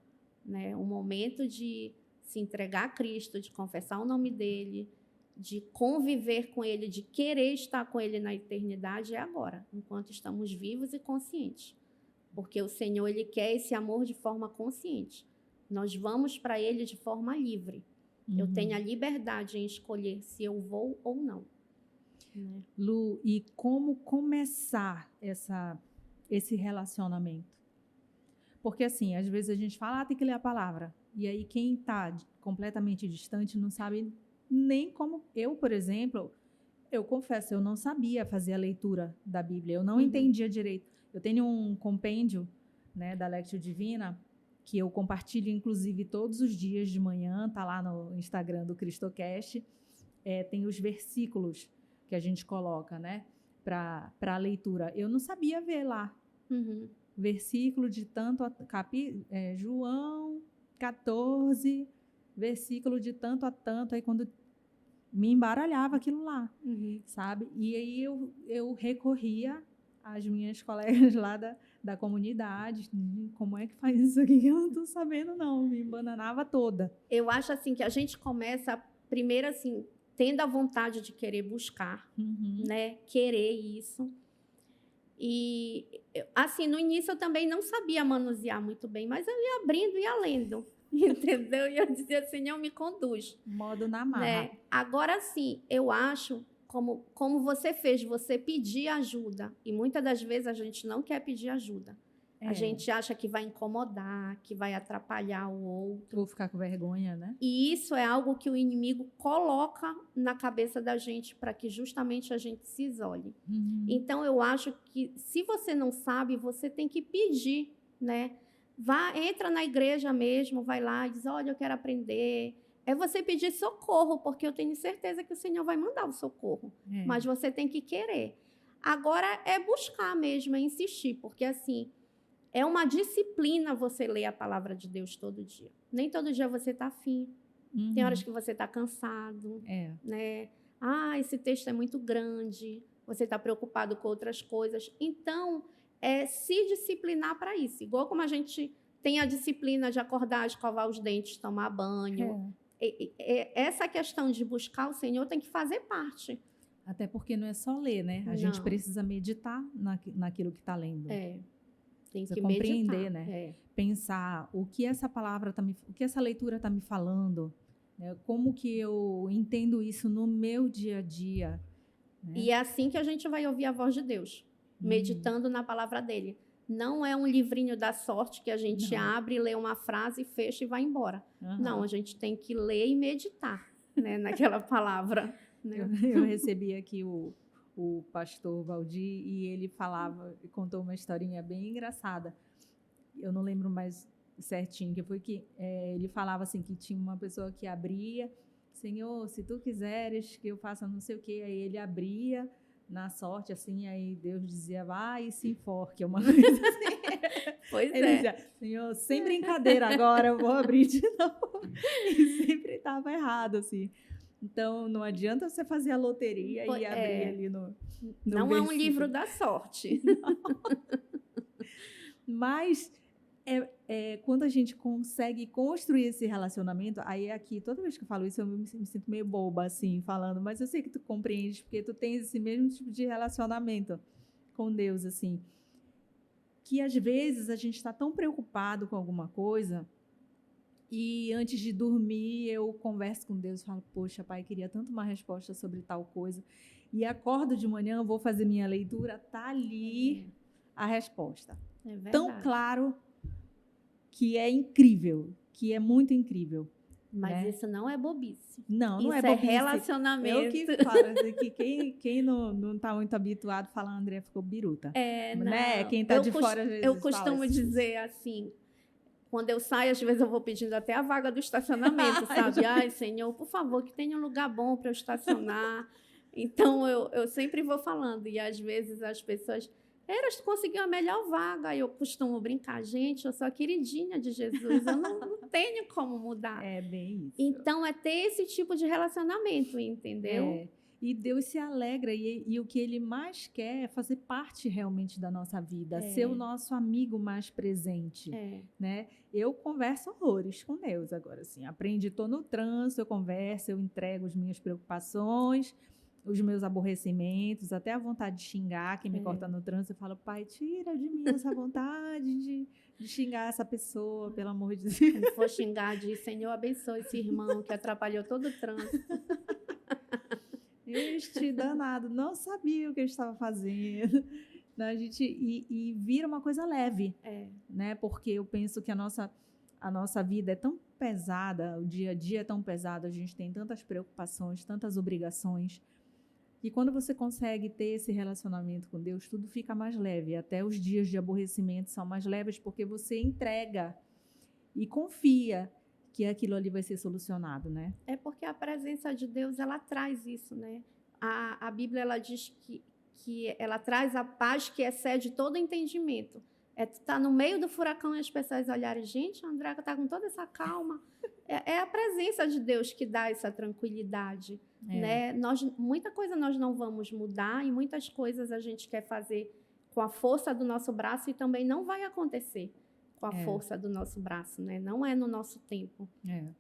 né? O momento de se entregar a Cristo, de confessar o nome dele, de conviver com ele, de querer estar com ele na eternidade é agora, enquanto estamos vivos e conscientes. Porque o Senhor, ele quer esse amor de forma consciente. Nós vamos para ele de forma livre. Eu tenho a liberdade em escolher se eu vou ou não. Lu, e como começar esse relacionamento? Porque, assim, às vezes a gente fala, tem que ler a palavra. E aí quem está completamente distante não sabe nem como... Eu, por exemplo, eu confesso, eu não sabia fazer a leitura da Bíblia. Eu não entendia direito. Eu tenho um compêndio, né, da Lectio Divina, que eu compartilho, inclusive, todos os dias de manhã. Está lá no Instagram do Cristocast. Tem os versículos que a gente coloca, né, para a leitura. Eu não sabia ver lá. Versículo de tanto João 14, versículo de tanto a tanto, aí quando me embaralhava aquilo lá, sabe? E aí eu recorria às minhas colegas lá da comunidade, como é que faz isso aqui? Eu não estou sabendo não, me embananava toda. Eu acho assim que a gente começa primeiro assim, tendo a vontade de querer buscar, né? Querer isso. E, assim, no início eu também não sabia manusear muito bem, mas eu ia abrindo e ia lendo, entendeu? E eu dizia, Senhor, me conduz. Modo na marra. Né? Agora, sim, eu acho, como você fez, você pedir ajuda. E muitas das vezes a gente não quer pedir ajuda. A gente acha que vai incomodar, que vai atrapalhar o outro. Ou ficar com vergonha, né? E isso é algo que o inimigo coloca na cabeça da gente para que justamente a gente se isole. Então, eu acho que se você não sabe, você tem que pedir, né? Entra na igreja mesmo, vai lá e diz, olha, eu quero aprender. É você pedir socorro, porque eu tenho certeza que o Senhor vai mandar o socorro. Mas você tem que querer. Agora, é buscar mesmo, é insistir, porque assim... É uma disciplina você ler a palavra de Deus todo dia. Nem todo dia você está afim. Tem horas que você está cansado. Né? Esse texto é muito grande. Você está preocupado com outras coisas. Então, se disciplinar para isso. Igual como a gente tem a disciplina de acordar, escovar os dentes, tomar banho. essa questão de buscar o Senhor tem que fazer parte. Até porque não é só ler, né? A gente Não. precisa meditar naquilo que está lendo. Tem Precisa que compreender, meditar. né? Pensar o que essa palavra o que essa leitura está me falando, né? Como que eu entendo isso no meu dia a dia, né? E é assim que a gente vai ouvir a voz de Deus, meditando na palavra dele. Não é um livrinho da sorte que a gente abre, lê uma frase, fecha e vai embora. Não, a gente tem que ler e meditar, né, naquela palavra. Né? Eu recebi aqui o pastor Valdir e ele contou uma historinha bem engraçada. Eu não lembro mais certinho, que foi que ele falava assim que tinha uma pessoa que abria, Senhor, se tu quiseres que eu faça não sei o quê, aí ele abria na sorte, assim, aí Deus dizia, vai e se enforque, uma coisa assim. Pois ele dizia, Senhor, sem brincadeira agora, eu vou abrir de novo. E sempre estava errado, assim. Então, não adianta você fazer a loteria e abrir ali no não versículo. É um livro da sorte. Mas quando a gente consegue construir esse relacionamento, aí aqui, toda vez que eu falo isso, eu me sinto meio boba, assim, falando, mas eu sei que tu compreendes, porque tu tens esse mesmo tipo de relacionamento com Deus, assim, que às vezes a gente está tão preocupado com alguma coisa e antes de dormir eu converso com Deus e falo, poxa, pai, queria tanto uma resposta sobre tal coisa, e acordo de manhã, vou fazer minha leitura, tá ali a resposta. Tão claro que é incrível, que é muito incrível. Mas né? Isso não é bobice. Não isso é bobice. É relacionamento. Eu que falo, que quem não está muito habituado fala, a Andrea ficou biruta. Né? Quem está de fora, às vezes, eu costumo dizer assim, quando eu saio, às vezes eu vou pedindo até a vaga do estacionamento, sabe? Ai, Senhor, por favor, que tenha um lugar bom para eu estacionar. Então, eu sempre vou falando. E, às vezes, as pessoas... Eras, tu conseguiu a melhor vaga. Eu costumo brincar. Gente, eu sou a queridinha de Jesus. Eu não tenho como mudar. É bem isso. Então, é ter esse tipo de relacionamento, entendeu? E Deus se alegra. E o que Ele mais quer é fazer parte realmente da nossa vida. Ser o nosso amigo mais presente. Né? Eu converso horrores com Deus agora. Assim, aprendi, estou no trânsito, eu converso, eu entrego as minhas preocupações, os meus aborrecimentos, até a vontade de xingar quem me corta no trânsito. Eu falo, pai, tira de mim essa vontade de xingar essa pessoa, pelo amor de Deus. Se for xingar, diz, Senhor, abençoe esse irmão que atrapalhou todo o trânsito. Este danado, não sabia o que ele estava fazendo. E vira uma coisa leve, né? Porque eu penso que a nossa vida é tão pesada, o dia a dia é tão pesado, a gente tem tantas preocupações, tantas obrigações, e quando você consegue ter esse relacionamento com Deus, tudo fica mais leve. Até os dias de aborrecimento são mais leves, porque você entrega e confia que aquilo ali vai ser solucionado, né? É porque a presença de Deus, ela traz isso, né? A Bíblia, ela diz que ela traz a paz que excede todo entendimento. Tu tá no meio do furacão e as pessoas olharem, gente, a Andrea tá com toda essa calma. É a presença de Deus que dá essa tranquilidade, né? Muita coisa nós não vamos mudar e muitas coisas a gente quer fazer com a força do nosso braço e também não vai acontecer com a força do nosso braço, né? Não é no nosso tempo,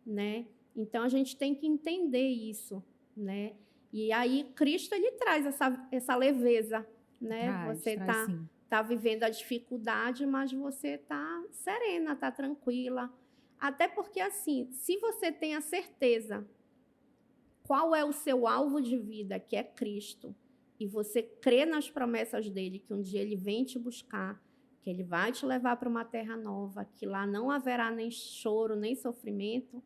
né? Então, a gente tem que entender isso, né? E aí, Cristo, ele traz essa leveza, né? Você tá vivendo a dificuldade, mas você tá serena, tá tranquila. Até porque, assim, se você tem a certeza qual é o seu alvo de vida, que é Cristo, e você crê nas promessas dele, que um dia ele vem te buscar, que ele vai te levar para uma terra nova, que lá não haverá nem choro, nem sofrimento,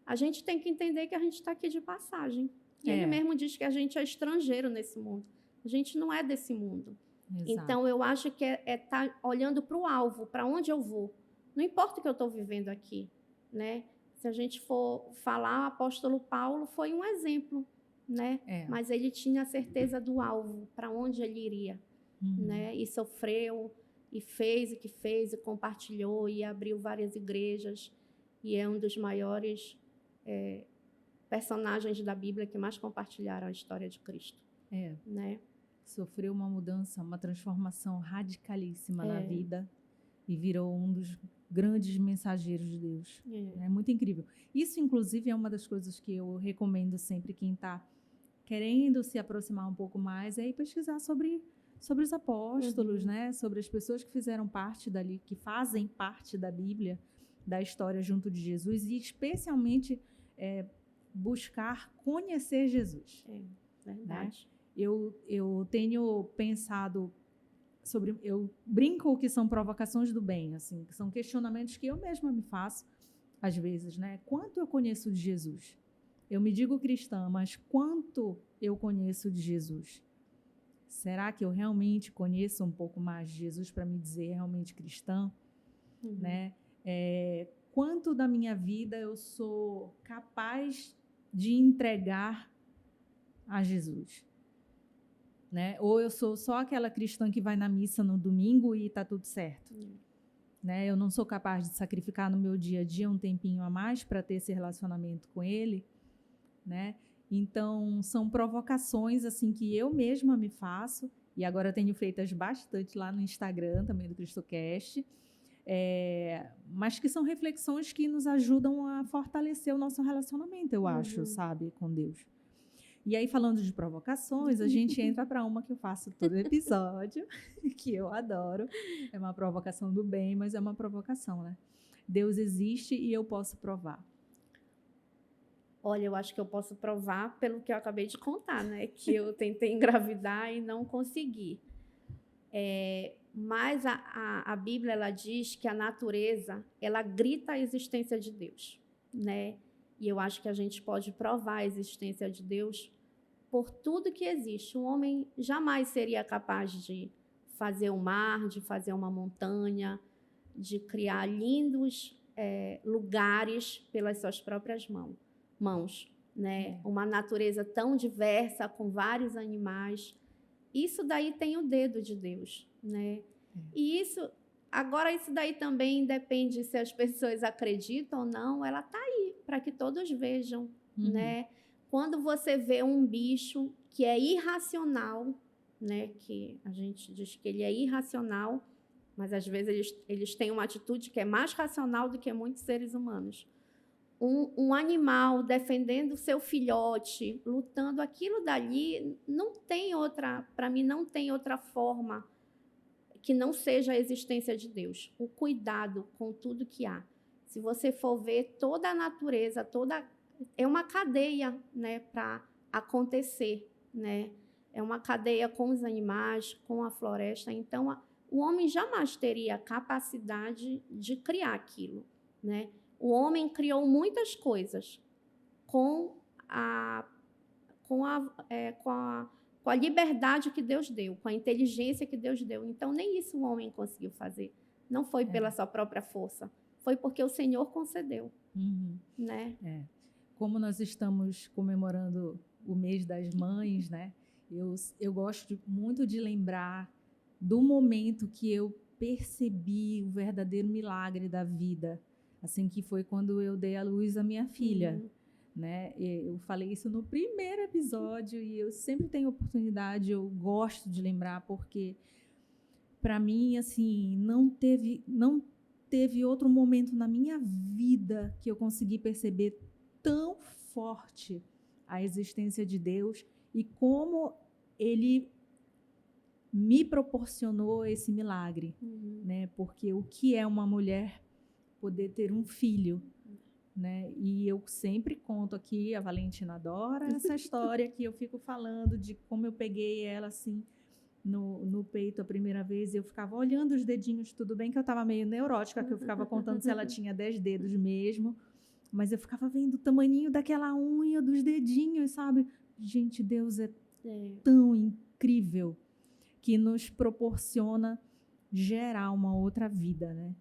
a gente tem que entender que a gente está aqui de passagem. E ele mesmo diz que a gente é estrangeiro nesse mundo. A gente não é desse mundo. Exato. Então, eu acho que estar olhando para o alvo, para onde eu vou. Não importa o que eu estou vivendo aqui, né? Se a gente for falar, o apóstolo Paulo foi um exemplo, né? Mas ele tinha a certeza do alvo, para onde ele iria, né? E sofreu, e fez o que fez, e compartilhou, e abriu várias igrejas, e é um dos maiores personagens da Bíblia que mais compartilharam a história de Cristo. Né? Sofreu uma mudança, uma transformação radicalíssima na vida, e virou um dos grandes mensageiros de Deus. É muito incrível. Isso, inclusive, é uma das coisas que eu recomendo sempre quem está querendo se aproximar um pouco mais, é ir pesquisar sobre os apóstolos, né? Sobre as pessoas que fizeram parte dali, que fazem parte da Bíblia, da história junto de Jesus, e especialmente buscar conhecer Jesus. Verdade. Né? Eu tenho pensado sobre, eu brinco que são provocações do bem, assim, que são questionamentos que eu mesma me faço às vezes, né? Quanto eu conheço de Jesus? Eu me digo cristã, mas quanto eu conheço de Jesus? Será que eu realmente conheço um pouco mais de Jesus para me dizer realmente cristã? Né? Quanto da minha vida eu sou capaz de entregar a Jesus? Né? Ou eu sou só aquela cristã que vai na missa no domingo e está tudo certo? Né? Eu não sou capaz de sacrificar no meu dia a dia um tempinho a mais para ter esse relacionamento com Ele? Né? Então, são provocações assim que eu mesma me faço, e agora eu tenho feitas bastante lá no Instagram, também do CristoCast, mas que são reflexões que nos ajudam a fortalecer o nosso relacionamento, eu acho, sabe, com Deus. E aí, falando de provocações, a gente entra para uma que eu faço todo episódio, que eu adoro. É uma provocação do bem, mas é uma provocação, né? Deus existe e eu posso provar. Olha, eu acho que eu posso provar pelo que eu acabei de contar, né? Que eu tentei engravidar e não consegui. Mas a Bíblia, ela diz que a natureza, ela grita a existência de Deus, né? E eu acho que a gente pode provar a existência de Deus por tudo que existe. O homem jamais seria capaz de fazer o mar, de fazer uma montanha, de criar lindos lugares pelas suas próprias mãos, né? Uma natureza tão diversa, com vários animais. Isso daí tem o dedo de Deus, né? E isso daí também depende se as pessoas acreditam ou não. Ela está aí para que todos vejam, né? Quando você vê um bicho que é irracional, né? Que a gente diz que ele é irracional, mas às vezes eles têm uma atitude que é mais racional do que muitos seres humanos. Um animal defendendo o seu filhote, lutando, aquilo dali não tem outra, para mim não tem outra forma que não seja a existência de Deus. O cuidado com tudo que há. Se você for ver toda a natureza, é uma cadeia, né, para acontecer, né? É uma cadeia com os animais, com a floresta. Então, o homem jamais teria a capacidade de criar aquilo, né? O homem criou muitas coisas com a liberdade que Deus deu, com a inteligência que Deus deu. Então, nem isso o homem conseguiu fazer. Não foi pela sua própria força, foi porque o Senhor concedeu, né? Como nós estamos comemorando o mês das mães, né? Eu gosto muito de lembrar do momento que eu percebi o verdadeiro milagre da vida, assim, que foi quando eu dei à luz a minha filha, né? Eu falei isso no primeiro episódio e eu sempre tenho oportunidade, eu gosto de lembrar, porque para mim, assim, não teve outro momento na minha vida que eu consegui perceber tão forte a existência de Deus e como Ele me proporcionou esse milagre, né? Porque o que é uma mulher poder ter um filho, né? E eu sempre conto aqui, a Valentina adora essa história que eu fico falando de como eu peguei ela assim no peito a primeira vez e eu ficava olhando os dedinhos, tudo bem que eu estava meio neurótica, que eu ficava contando se ela tinha 10 dedos mesmo, mas eu ficava vendo o tamaninho daquela unha dos dedinhos, sabe? Gente, Deus é tão incrível que nos proporciona gerar uma outra vida, né?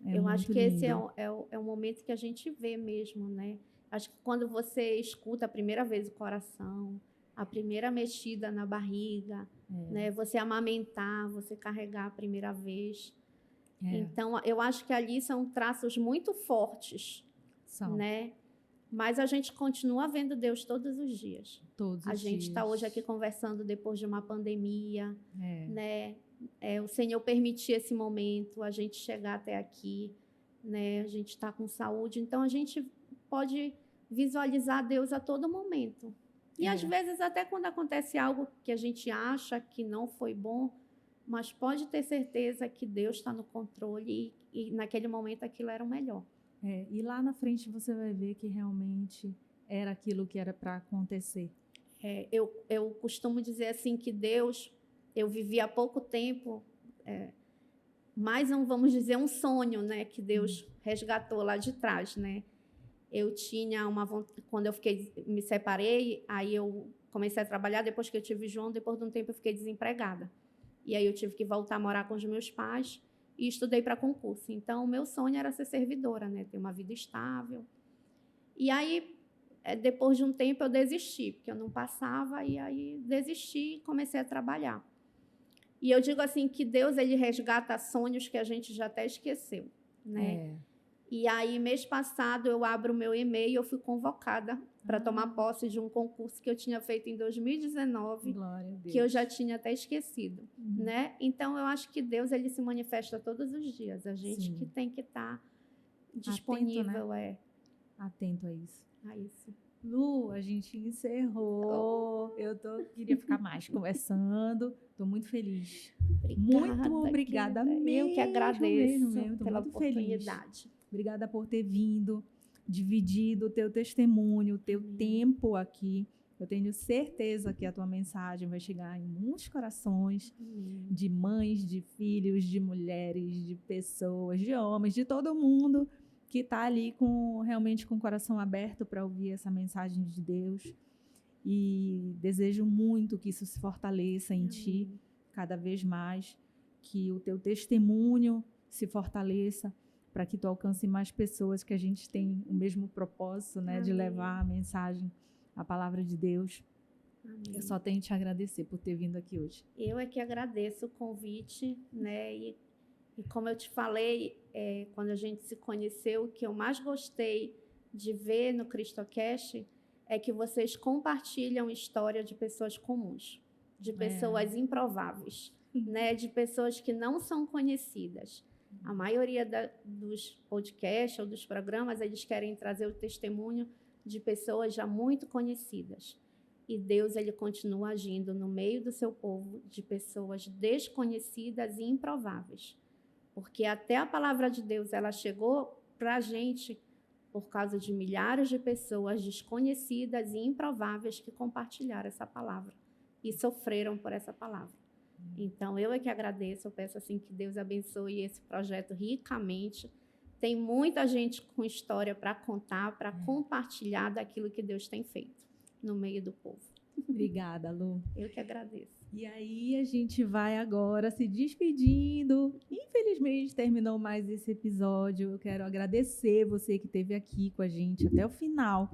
Eu acho que esse é o momento que a gente vê mesmo, né? Acho que quando você escuta a primeira vez o coração, a primeira mexida na barriga, né? Você amamentar, você carregar a primeira vez. Então, eu acho que ali são traços muito fortes, né? Mas a gente continua vendo Deus todos os dias. A gente está hoje aqui conversando depois de uma pandemia, né? o Senhor permitir esse momento, a gente chegar até aqui, né? A gente está com saúde, então a gente pode visualizar Deus a todo momento. E às vezes até quando acontece algo que a gente acha que não foi bom, mas pode ter certeza que Deus está no controle e naquele momento aquilo era o melhor. E lá na frente você vai ver que realmente era aquilo que era para acontecer. Eu costumo dizer assim que Deus, eu vivi há pouco tempo, mais vamos dizer, um sonho, né, que Deus resgatou lá de trás, né? Eu tinha uma vontade, quando eu me separei, aí eu comecei a trabalhar, depois que eu tive João, depois de um tempo eu fiquei desempregada. E aí eu tive que voltar a morar com os meus pais e estudei para concurso. Então, o meu sonho era ser servidora, né, ter uma vida estável. E aí, depois de um tempo, eu desisti, porque eu não passava, e aí desisti e comecei a trabalhar. E eu digo assim que Deus, ele resgata sonhos que a gente já até esqueceu, né? E aí, mês passado, eu abro o meu e-mail e eu fui convocada para tomar posse de um concurso que eu tinha feito em 2019, que eu já tinha até esquecido, né? Então, eu acho que Deus, ele se manifesta todos os dias. A gente que tem que estar disponível, atento a isso. A isso. Lu, a gente encerrou. Eu queria ficar mais conversando. Estou muito feliz. Muito obrigada mesmo. Eu que agradeço mesmo. pela muito oportunidade. Feliz. Obrigada por ter vindo, dividido o teu testemunho, o teu tempo aqui. Eu tenho certeza que a tua mensagem vai chegar em muitos corações de mães, de filhos, de mulheres, de pessoas, de homens, de todo mundo que está ali realmente com o coração aberto para ouvir essa mensagem de Deus. E desejo muito que isso se fortaleça em ti cada vez mais, que o teu testemunho se fortaleça para que tu alcance mais pessoas, que a gente tem o mesmo propósito, né, de levar a mensagem, a palavra de Deus. Amém. Eu só tenho que te agradecer por ter vindo aqui hoje. Eu é que agradeço o convite, né, e como eu te falei, quando a gente se conheceu, o que eu mais gostei de ver no Cristocast é que vocês compartilham história de pessoas comuns, de pessoas improváveis, né, de pessoas que não são conhecidas. A maioria dos podcasts ou dos programas, eles querem trazer o testemunho de pessoas já muito conhecidas. E Deus, ele continua agindo no meio do seu povo, de pessoas desconhecidas e improváveis. Porque até a palavra de Deus, ela chegou para a gente por causa de milhares de pessoas desconhecidas e improváveis que compartilharam essa palavra e sofreram por essa palavra. Então, eu é que agradeço, eu peço assim que Deus abençoe esse projeto ricamente. Tem muita gente com história para contar, para compartilhar daquilo que Deus tem feito no meio do povo. Obrigada, Lu. Eu que agradeço. E aí a gente vai agora se despedindo. Infelizmente terminou mais esse episódio. Eu quero agradecer você que esteve aqui com a gente até o final,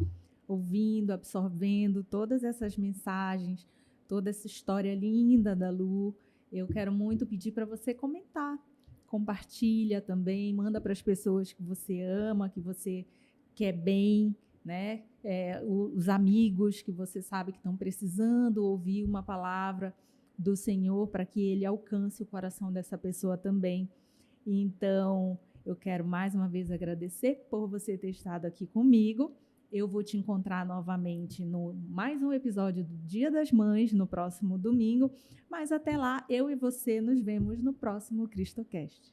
ouvindo, absorvendo todas essas mensagens, toda essa história linda da Lu. Eu quero muito pedir para você comentar. Compartilha também, manda para as pessoas que você ama, que você quer bem, né? Os amigos que você sabe que estão precisando ouvir uma palavra do Senhor para que Ele alcance o coração dessa pessoa também. Então, eu quero mais uma vez agradecer por você ter estado aqui comigo. Eu vou te encontrar novamente no mais um episódio do Dia das Mães, no próximo domingo. Mas até lá, eu e você nos vemos no próximo Cristocast.